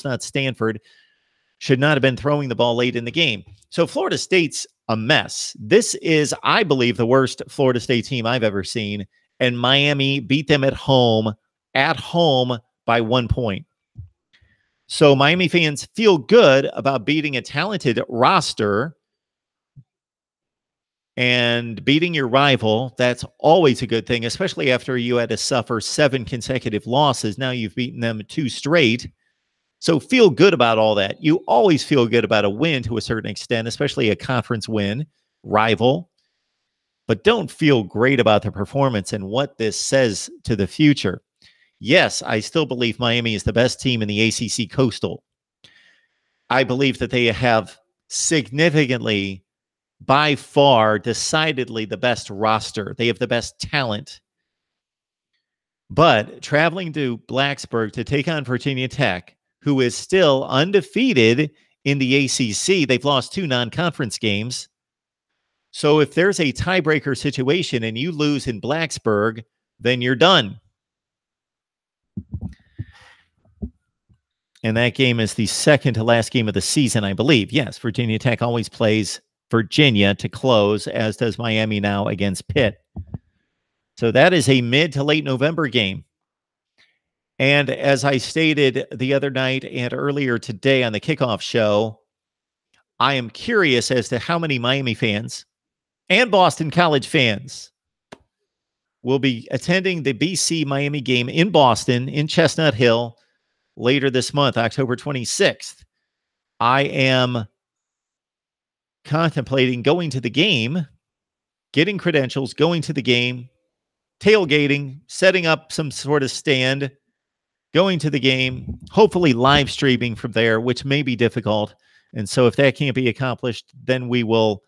not Stanford, should not have been throwing the ball late in the game. So Florida State's a mess. This is, I believe, the worst Florida State team I've ever seen. And Miami beat them at home by 1 point. So Miami fans, feel good about beating a talented roster and beating your rival. That's always a good thing, especially after you had to suffer 7 consecutive losses. Now you've beaten them 2 straight. So feel good about all that. You always feel good about a win to a certain extent, especially a conference win, rival. But don't feel great about the performance and what this says to the future. Yes, I still believe Miami is the best team in the ACC Coastal. I believe that they have significantly, by far, decidedly the best roster. They have the best talent. But traveling to Blacksburg to take on Virginia Tech, who is still undefeated in the ACC, they've lost 2 non-conference games. So if there's a tiebreaker situation and you lose in Blacksburg, then you're done. And that game is the second to last game of the season, I believe. Yes, Virginia Tech always plays Virginia to close, as does Miami now against Pitt. So that is a mid to late November game. And as I stated the other night and earlier today on the kickoff show, I am curious as to how many Miami fans and Boston College fans will be attending the BC Miami game in Boston, in Chestnut Hill, later this month, October 26th. I am contemplating going to the game, getting credentials, going to the game, tailgating, setting up some sort of stand, going to the game, hopefully live streaming from there, which may be difficult. And so if that can't be accomplished, then we will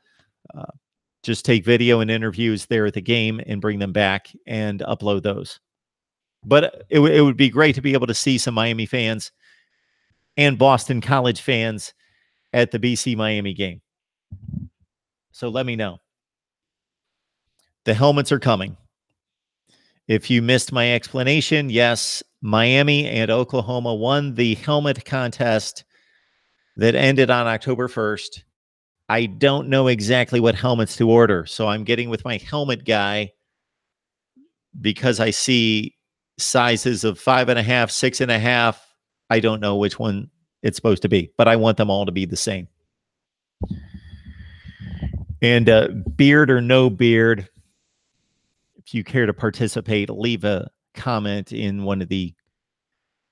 just take video and interviews there at the game and bring them back and upload those. But it would be great to be able to see some Miami fans and Boston College fans at the BC Miami game. So let me know. The helmets are coming. If you missed my explanation, yes, Miami and Oklahoma won the helmet contest that ended on October 1st. I don't know exactly what helmets to order, so I'm getting with my helmet guy because I see sizes of 5.5, 6.5. I don't know which one it's supposed to be, but I want them all to be the same. And beard or no beard, if you care to participate, leave a comment in one of the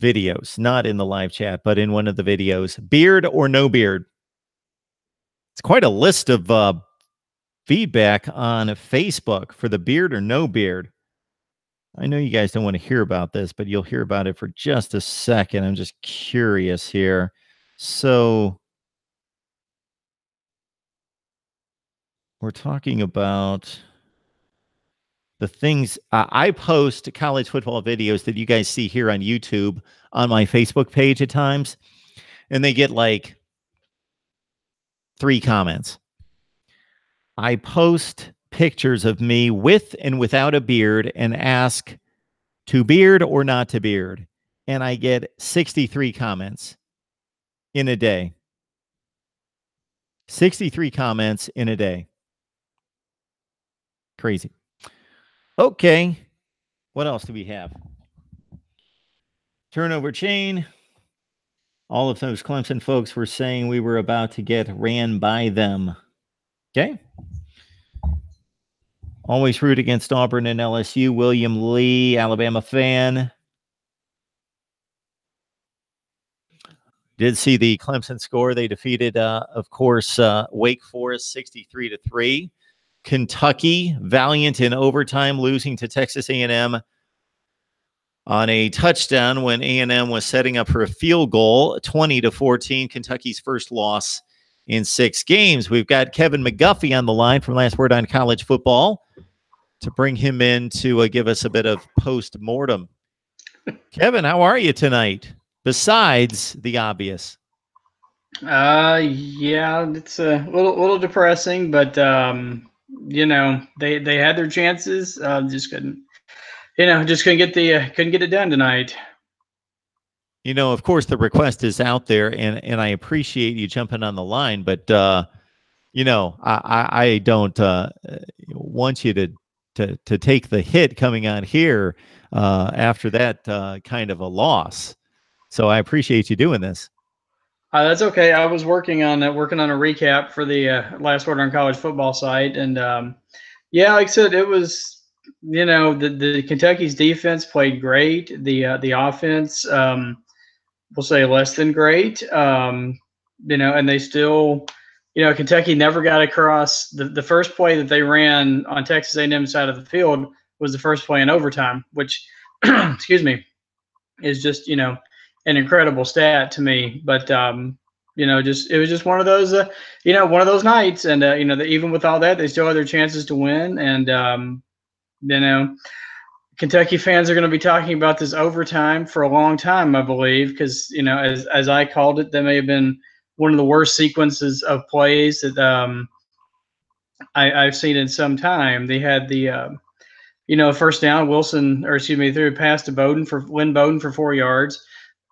videos, not in the live chat, but in one of the videos. Beard or no beard? It's quite a list of feedback on Facebook for the beard or no beard. I know you guys don't want to hear about this, but you'll hear about it for just a second. I'm just curious here. So we're talking about the things I post college football videos that you guys see here on YouTube on my Facebook page at times, and they get like 3 comments. I post pictures of me with and without a beard and ask to beard or not to beard, and I get 63 comments in a day. 63 comments in a day. Crazy. Okay. What else do we have? Turnover chain. All of those Clemson folks were saying we were about to get ran by them. Okay. Always root against Auburn and LSU. William Lee, Alabama fan. Did see the Clemson score. They defeated, of course, Wake Forest 63-3. Kentucky, valiant in overtime, losing to Texas A&M on a touchdown when A&M was setting up for a field goal, 20-14. Kentucky's first loss in 6 games. We've got Kevin McGuffey on the line from Last Word on College Football to bring him in to give us a bit of post-mortem. Kevin, how are you tonight? Besides the obvious. Yeah, it's a little depressing, but you know, they had their chances, just couldn't get couldn't get it done tonight. You know, of course, the request is out there, and I appreciate you jumping on the line, but you know, I don't want you to take the hit coming on here after that kind of a loss. So I appreciate you doing this. That's okay. I was working on a recap for the Last Word on College Football site, and yeah, like I said, it was, you know, the Kentucky's defense played great. The offense, we'll say less than great. And they still, Kentucky never got across the first play that they ran on Texas A&M side of the field was the first play in overtime, which, excuse me, is just, an incredible stat to me. But, it was just one of those, one of those nights. And, even with all that, they still had their chances to win. And, Kentucky fans are going to be talking about this overtime for a long time, I believe, because, as I called it, that may have been one of the worst sequences of plays that I've seen in some time. They had the, first down, threw a pass to Lynn Bowden for 4 yards.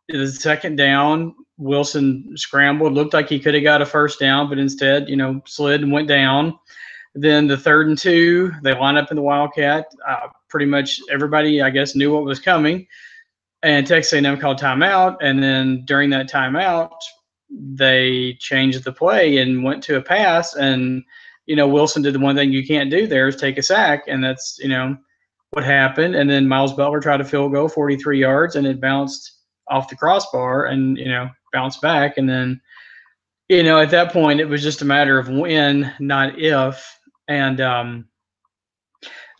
The second down, Wilson scrambled, looked like he could have got a first down, but instead, slid and went down. Then the 3rd and 2, they line up in the Wildcat. Pretty much everybody, I guess, knew what was coming. And Texas A&M called timeout. And then during that timeout, they changed the play and went to a pass. And, Wilson did the one thing you can't do there is take a sack. And that's, what happened. And then Miles Butler tried a field goal, 43 yards, and it bounced off the crossbar and, bounced back. And then, at that point, it was just a matter of when, not if. And,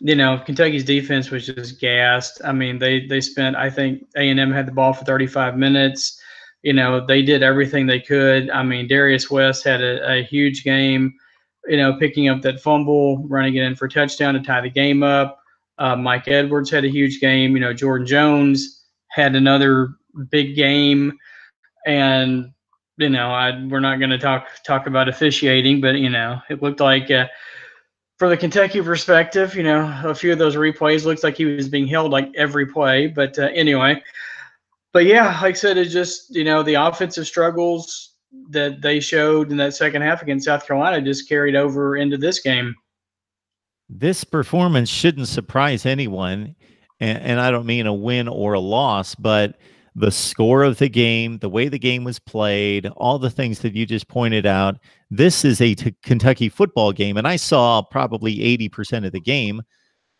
Kentucky's defense was just gassed. I mean, they spent, I think A&M had the ball for 35 minutes. They did everything they could. I mean, Darius West had a huge game, picking up that fumble, running it in for a touchdown to tie the game up. Mike Edwards had a huge game. Jordan Jones had another big game. And, we're not going to talk about officiating, but, it looked like from the Kentucky perspective, a few of those replays looks like he was being held like every play. But anyway, but yeah, like I said, it's just, the offensive struggles that they showed in that second half against South Carolina just carried over into this game. This performance shouldn't surprise anyone. And I don't mean a win or a loss, but the score of the game, the way the game was played, all the things that you just pointed out, this is a Kentucky football game. And I saw probably 80% of the game.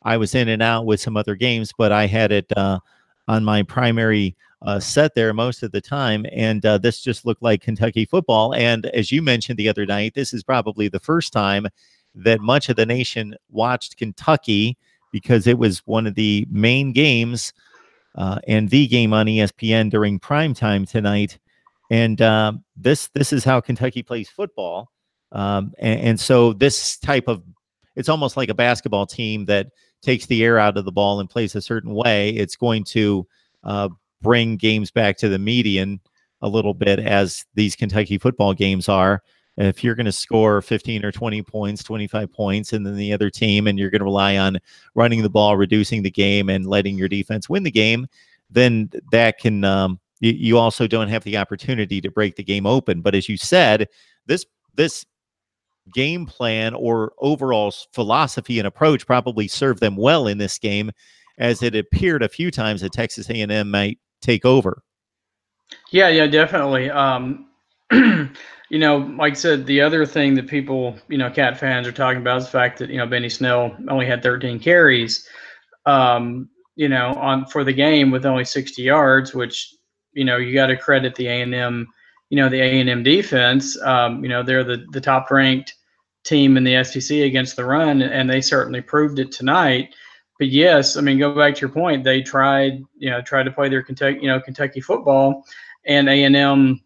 I was in and out with some other games, but I had it on my primary set there most of the time. And this just looked like Kentucky football. And as you mentioned the other night, this is probably the first time that much of the nation watched Kentucky because it was one of the main games and the game on ESPN during prime time tonight. And this is how Kentucky plays football. And so this type of, it's almost like a basketball team that takes the air out of the ball and plays a certain way. It's going to bring games back to the median a little bit, as these Kentucky football games are. If you're going to score 15 or 20 points, 25 points, and then the other team, and you're going to rely on running the ball, reducing the game, and letting your defense win the game, then that can you also don't have the opportunity to break the game open. But as you said, this game plan or overall philosophy and approach probably served them well in this game, as it appeared a few times that Texas A&M might take over. Yeah, definitely. Like I said, the other thing that people, Cat fans are talking about is the fact that, Benny Snell only had 13 carries, for the game with only 60 yards, which, you got to credit the A&M, the A&M defense. They're the top ranked team in the SEC against the run, and they certainly proved it tonight. But yes, I mean, go back to your point. They tried to play their Kentucky football, and A&M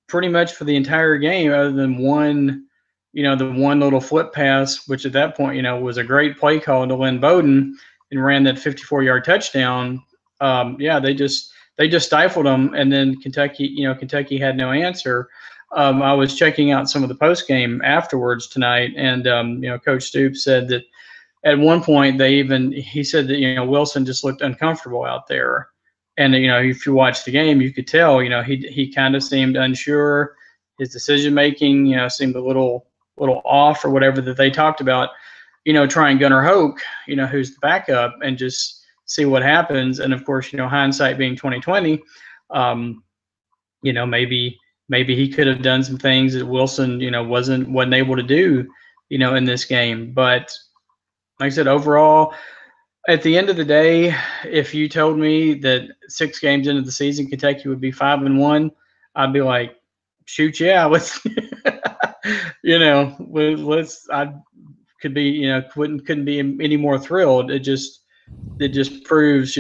pretty much for the entire game, other than one, the one little flip pass, which at that point, was a great play call to Lynn Bowden and ran that 54-yard touchdown. They just stifled them. And then Kentucky had no answer. I was checking out some of the post game afterwards tonight, and Coach Stoops said that at one point he said that Wilson just looked uncomfortable out there. And, if you watch the game, you could tell, he kind of seemed unsure. His decision-making, seemed a little off, or whatever that they talked about, trying Gunnar Hoke, who's the backup, and just see what happens. And of course, hindsight being 2020, maybe he could have done some things that Wilson, wasn't able to do, in this game. But like I said, overall, At the end of the day, if you told me that 6 games into the season Kentucky would be 5-1, I'd be like, shoot, yeah, let's, let's. I could be, couldn't be any more thrilled. It just proves,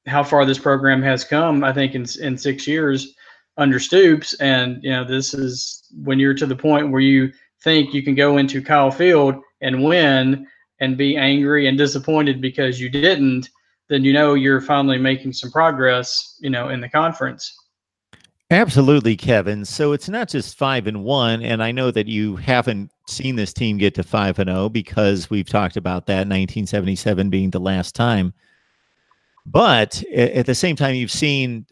how far this program has come. I think in 6 years under Stoops, and this is when you're to the point where you think you can go into Kyle Field and win and be angry and disappointed because you didn't, then you're finally making some progress, in the conference. Absolutely, Kevin. So it's not just 5-1, and I know that you haven't seen this team get to 5-0 because we've talked about that 1977 being the last time. But at the same time, you've seen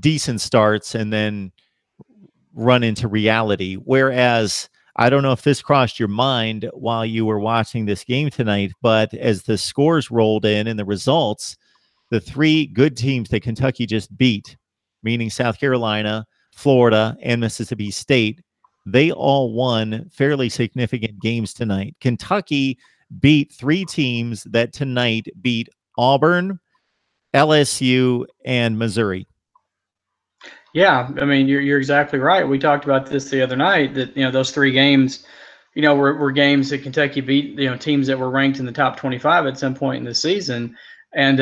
decent starts and then run into reality. Whereas I don't know if this crossed your mind while you were watching this game tonight, but as the scores rolled in and the results, the 3 good teams that Kentucky just beat, meaning South Carolina, Florida, and Mississippi State, they all won fairly significant games tonight. Kentucky beat 3 teams that tonight beat Auburn, LSU, and Missouri. Yeah, I mean, you're exactly right. We talked about this the other night that those 3 games, were games that Kentucky beat teams that were ranked in the top 25 at some point in the season. And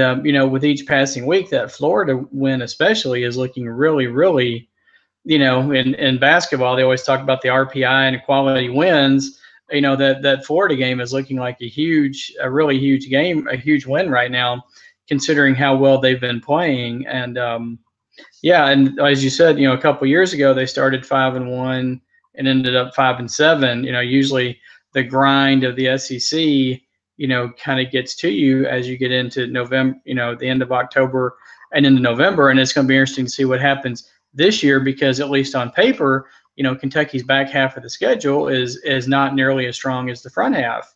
with each passing week, that Florida win especially is looking really, really, in basketball they always talk about the RPI and quality wins. That Florida game is looking like a really huge game, a huge win right now, considering how well they've been playing. And yeah, and as you said, a couple of years ago they started 5-1 and ended up 5-7. Usually the grind of the SEC, kind of gets to you as you get into November, the end of October and into November, and it's going to be interesting to see what happens this year because at least on paper, Kentucky's back half of the schedule is not nearly as strong as the front half.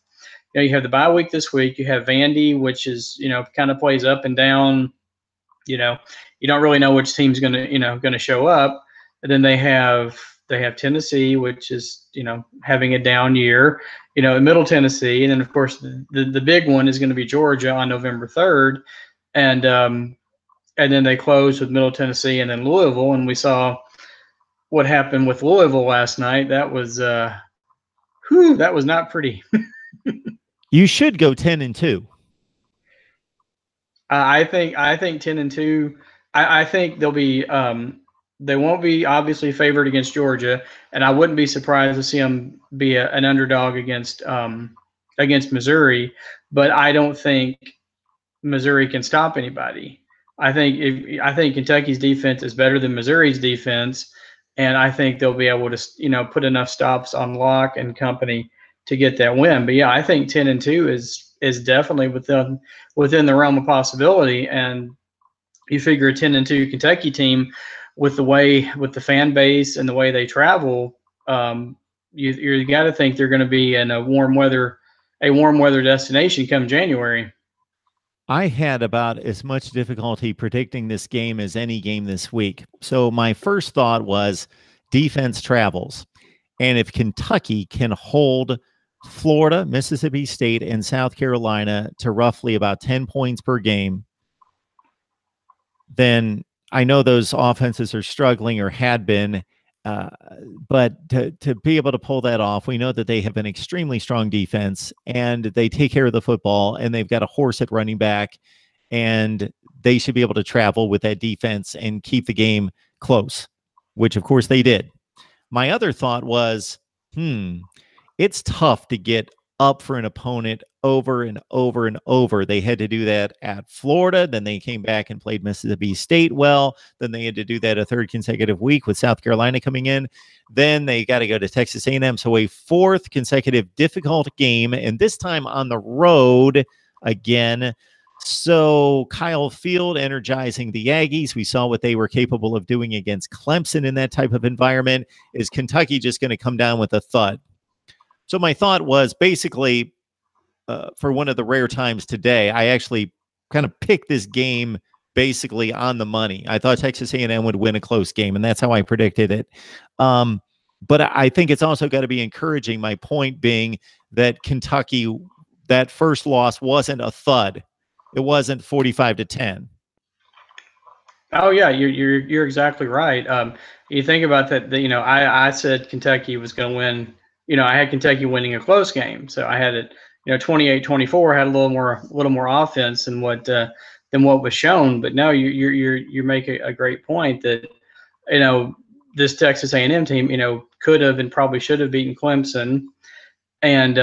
You have the bye week this week. You have Vandy, which is kind of plays up and down. You don't really know which team's going to show up. And then they have Tennessee, which is having a down year. In Middle Tennessee, and then of course the big one is going to be Georgia on November 3rd, and then they close with Middle Tennessee and then Louisville. And we saw what happened with Louisville last night. That was that was not pretty. You should go 10-2. I think 10-2. I think they'll be they won't be obviously favored against Georgia, and I wouldn't be surprised to see them be an underdog against Missouri. But I don't think Missouri can stop anybody. I think Kentucky's defense is better than Missouri's defense, and I think they'll be able to put enough stops on Locke and company to get that win. But yeah, I think 10-2 is definitely within the realm of possibility. And you figure a 10-2 Kentucky team with the fan base and the way they travel, you got to think they're going to be in a warm weather destination come January. I had about as much difficulty predicting this game as any game this week. So my first thought was defense travels. And if Kentucky can hold Florida, Mississippi State, and South Carolina to roughly about 10 points per game, then I know those offenses are struggling or had been, but to be able to pull that off, we know that they have an extremely strong defense and they take care of the football and they've got a horse at running back, and they should be able to travel with that defense and keep the game close, which of course they did. My other thought was, it's tough to get up for an opponent over and over and over. They had to do that at Florida. Then they came back and played Mississippi State well. Then they had to do that a third consecutive week with South Carolina coming in. Then they got to go to Texas A&M. So a 4th consecutive difficult game, and this time on the road again. So Kyle Field energizing the Aggies. We saw what they were capable of doing against Clemson in that type of environment. Is Kentucky just going to come down with a thud? So my thought was basically, for one of the rare times today, I actually kind of picked this game basically on the money. I thought Texas A&M would win a close game, and that's how I predicted it. But I think it's also got to be encouraging, my point being that Kentucky that first loss wasn't a thud. It wasn't 45-10. Oh yeah, you're exactly right. You think about that. I said Kentucky was going to win. I had Kentucky winning a close game, so I had it. 28-24, had a little more offense than what was shown. But no, you make a great point that this Texas A&M team could have and probably should have beaten Clemson, and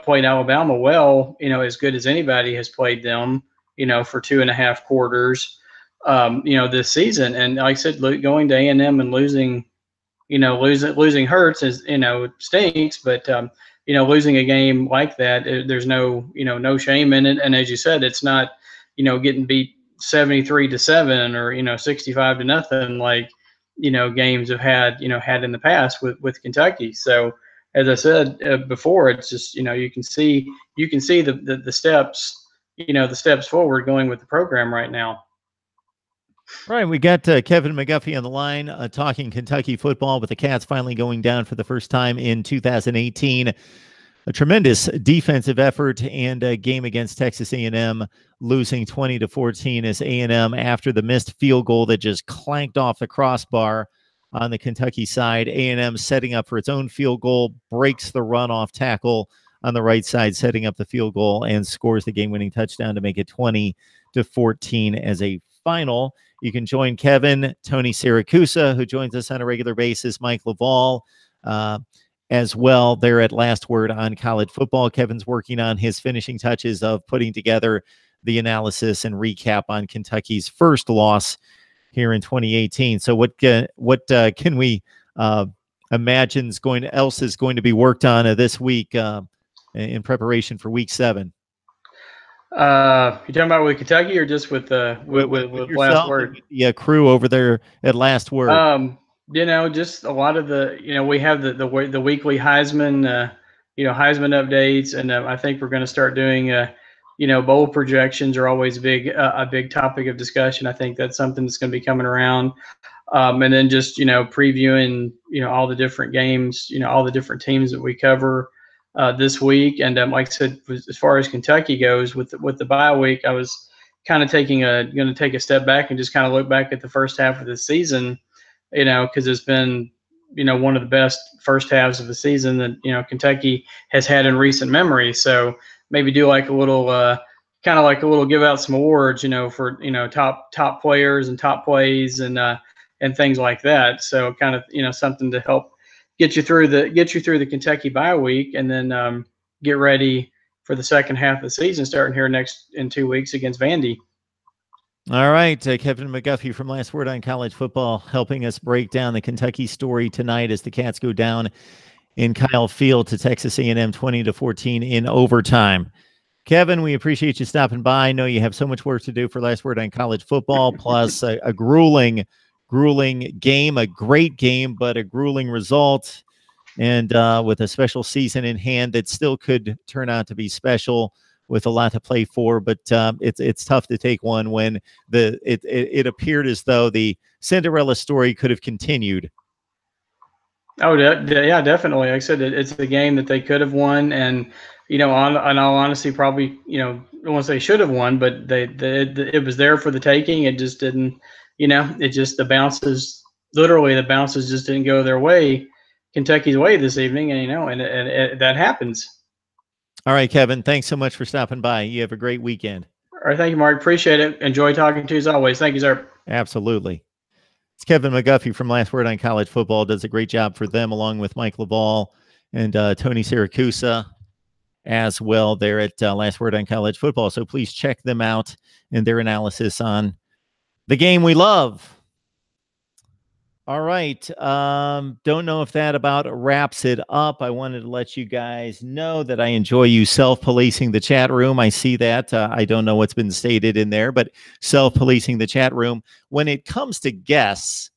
played Alabama well. As good as anybody has played them. For 2.5 quarters. This season. And like I said, going to A&M and losing hurts is, stinks, but, losing a game like that, there's no shame in it. And as you said, it's not, getting beat 73-7 or, 65-0, like, games have had in the past with Kentucky. So as I said before, it's just, you can see the steps, the steps forward going with the program right now. Right, we got Kevin McGuffey on the line talking Kentucky football, with the Cats finally going down for the first time in 2018. A tremendous defensive effort and a game against Texas A&M, losing 20-14 as A&M, after the missed field goal that just clanked off the crossbar on the Kentucky side. A&M setting up for its own field goal, breaks the runoff tackle on the right side, setting up the field goal, and scores the game-winning touchdown to make it 20-14 as a final. You can join Kevin, Tony Siracusa, who joins us on a regular basis, Mike Laval, as well. They're at Last Word on College Football. Kevin's working on his finishing touches of putting together the analysis and recap on Kentucky's first loss here in 2018. So what can we imagine else is going to be worked on this week in preparation for Week 7? You talking about with Kentucky or just with Last Word? The crew over there at Last Word. Just a lot of we have the weekly Heisman, Heisman updates, and I think we're going to start doing, bowl projections are always a big topic of discussion. I think that's something that's going to be coming around, and then just previewing all the different games, all the different teams that we cover this week. And like I said, as far as Kentucky goes, with the bye week, I was kind of going to take a step back and just kind of look back at the first half of the season, because it's been, one of the best first halves of the season that, Kentucky has had in recent memory. So maybe do like a little, kind of like a little give out some awards, for, top players and top plays and things like that. So kind of, something to help get you through the Kentucky bye week, and then get ready for the second half of the season, starting here in 2 weeks against Vandy. All right, Kevin McGuffey from Last Word on College Football, helping us break down the Kentucky story tonight as the Cats go down in Kyle Field to Texas A&M 20-14 in overtime. Kevin, we appreciate you stopping by. I know you have so much work to do for Last Word on College Football, plus a grueling game, a great game, but a grueling result, and with a special season in hand that still could turn out to be special, with a lot to play for. But it's tough to take one when it appeared as though the Cinderella story could have continued. Oh, yeah, definitely. Like I said, it's a game that they could have won, and in all honesty, probably once they should have won, but it was there for the taking. It just didn't. The bounces just didn't go their way, Kentucky's way this evening, and that happens. All right, Kevin, thanks so much for stopping by. You have a great weekend. All right, thank you, Mark. Appreciate it. Enjoy talking to you as always. Thank you, sir. Absolutely. It's Kevin McGuffey from Last Word on College Football. Does a great job for them, along with Mike Laval and Tony Siracusa as well there at Last Word on College Football. So please check them out and their analysis on the game we love. All right. Don't know if that about wraps it up. I wanted to let you guys know that I enjoy you self-policing the chat room. I see that. I don't know what's been stated in there, but self-policing the chat room. When it comes to guests,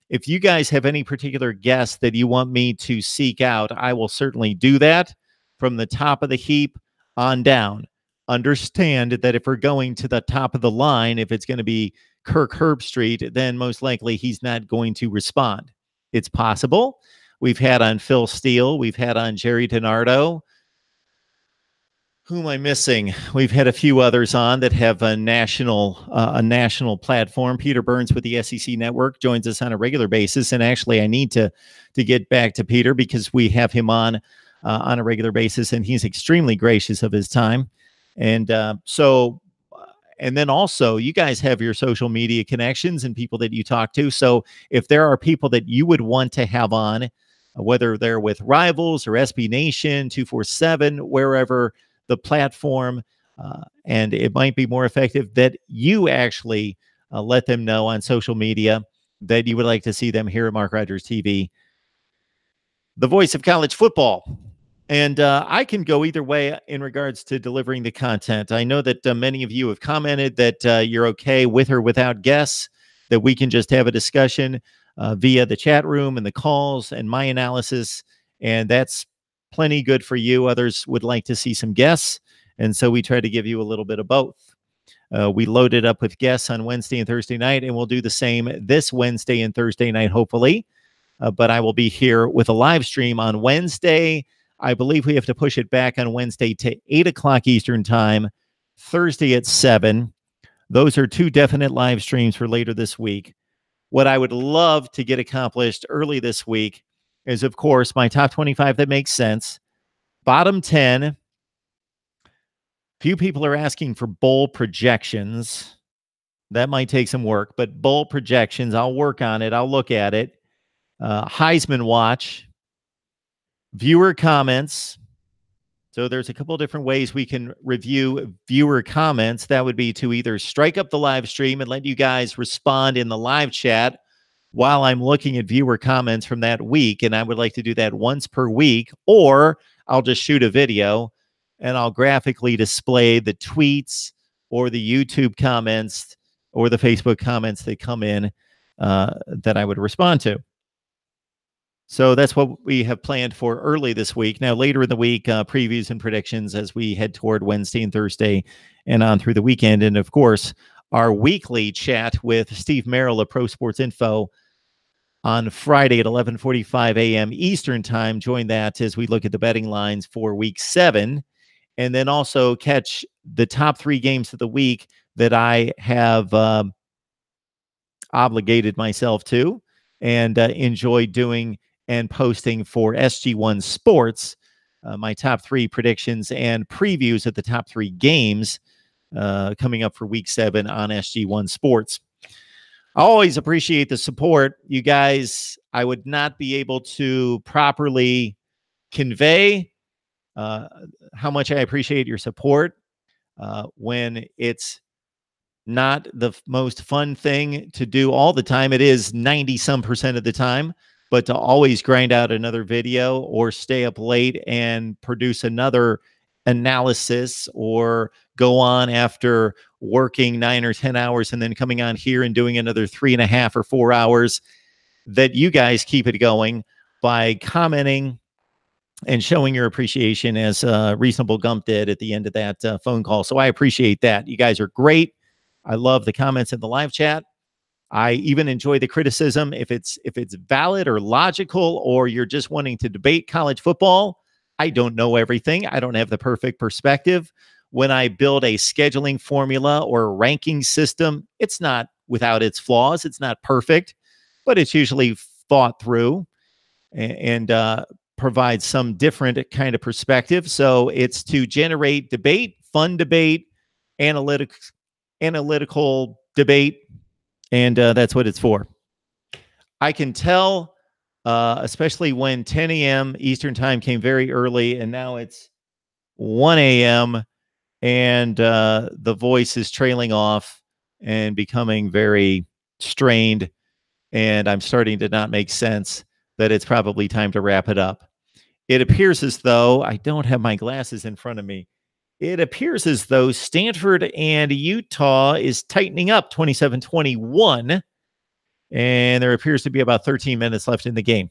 if you guys have any particular guests that you want me to seek out, I will certainly do that from the top of the heap on down. Understand that if we're going to the top of the line, if it's going to be Kirk Herbstreit, then most likely he's not going to respond. It's possible. We've had on Phil Steele. We've had on Jerry DiNardo. Who am I missing? We've had a few others on that have a national platform. Peter Burns with the SEC Network joins us on a regular basis, and actually, I need to get back to Peter because we have him on a regular basis, and he's extremely gracious of his time. And and then also, you guys have your social media connections and people that you talk to. So if there are people that you would want to have on, whether they're with Rivals or SB Nation, 247, wherever the platform, and it might be more effective that you actually let them know on social media that you would like to see them here at Mark Rogers TV, the voice of college football. And I can go either way in regards to delivering the content. I know that many of you have commented that you're okay with or without guests, that we can just have a discussion via the chat room and the calls and my analysis, and that's plenty good for you. Others would like to see some guests, and so we try to give you a little bit of both. We loaded up with guests on Wednesday and Thursday night, and we'll do the same this Wednesday and Thursday night, hopefully. But I will be here with a live stream on Wednesday. I believe we have to push it back on Wednesday to 8 o'clock Eastern time, Thursday at 7. Those are two definite live streams for later this week. What I would love to get accomplished early this week is, of course, my top 25 that makes sense. Bottom 10. Few people are asking for bowl projections. That might take some work, but bowl projections, I'll work on it. I'll look at it. Heisman watch. Viewer comments. So there's a couple of different ways we can review viewer comments. That would be to either strike up the live stream and let you guys respond in the live chat while I'm looking at viewer comments from that week. And I would like to do that once per week, or I'll just shoot a video and I'll graphically display the tweets or the YouTube comments or the Facebook comments that come in that I would respond to. So that's what we have planned for early this week. Now, later in the week, previews and predictions as we head toward Wednesday and Thursday and on through the weekend. And, of course, our weekly chat with Steve Merrill of Pro Sports Info on Friday at 11:45 a.m. Eastern Time. Join that as we look at the betting lines for Week 7. And then also catch the top 3 games of the week that I have obligated myself to and enjoy doing and posting for SG1 Sports, my top 3 predictions and previews of the top 3 games coming up for Week 7 on SG1 Sports. I always appreciate the support. You guys, I would not be able to properly convey how much I appreciate your support when it's not the most fun thing to do all the time. It is 90% of the time. But to always grind out another video or stay up late and produce another analysis or go on after working 9 or 10 hours and then coming on here and doing another 3.5 or 4 hours, that you guys keep it going by commenting and showing your appreciation as Reasonable Gump did at the end of that phone call. So I appreciate that. You guys are great. I love the comments in the live chat. I even enjoy the criticism if it's valid or logical, or you're just wanting to debate college football. I don't know everything. I don't have the perfect perspective. When I build a scheduling formula or a ranking system, it's not without its flaws. It's not perfect, but it's usually thought through and provides some different kind of perspective. So it's to generate debate, fun debate, analytical debate. And that's what it's for. I can tell, especially when 10 a.m. Eastern time came very early, and now it's 1 a.m., and the voice is trailing off and becoming very strained, and I'm starting to not make sense, that it's probably time to wrap it up. It appears as though, I don't have my glasses in front of me, it appears as though Stanford and Utah is tightening up 27-21, and there appears to be about 13 minutes left in the game.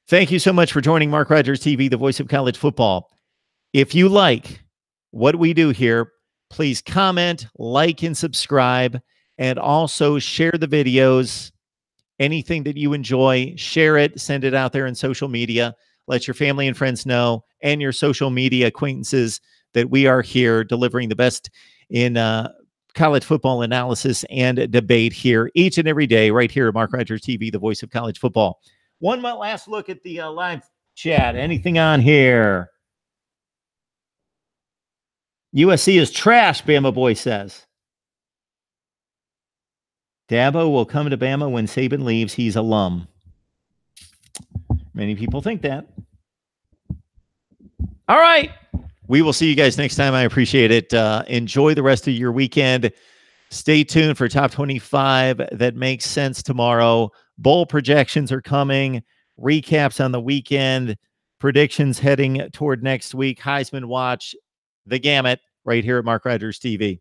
Thank you so much for joining Mark Rogers TV, the voice of college football. If you like what we do here, please comment, like, and subscribe, and also share the videos. Anything that you enjoy, share it, send it out there in social media. Let your family and friends know, and your social media acquaintances, that we are here delivering the best in college football analysis and debate here each and every day, right here at Mark Rogers TV, the voice of college football. One last look at the live chat. Anything on here? USC is trash, Bama Boy says. Dabo will come to Bama when Saban leaves. He's alum. Many people think that. All right. We will see you guys next time. I appreciate it. Enjoy the rest of your weekend. Stay tuned for Top 25 that makes sense tomorrow. Bowl projections are coming. Recaps on the weekend. Predictions heading toward next week. Heisman Watch. The gamut right here at Mark Rogers TV.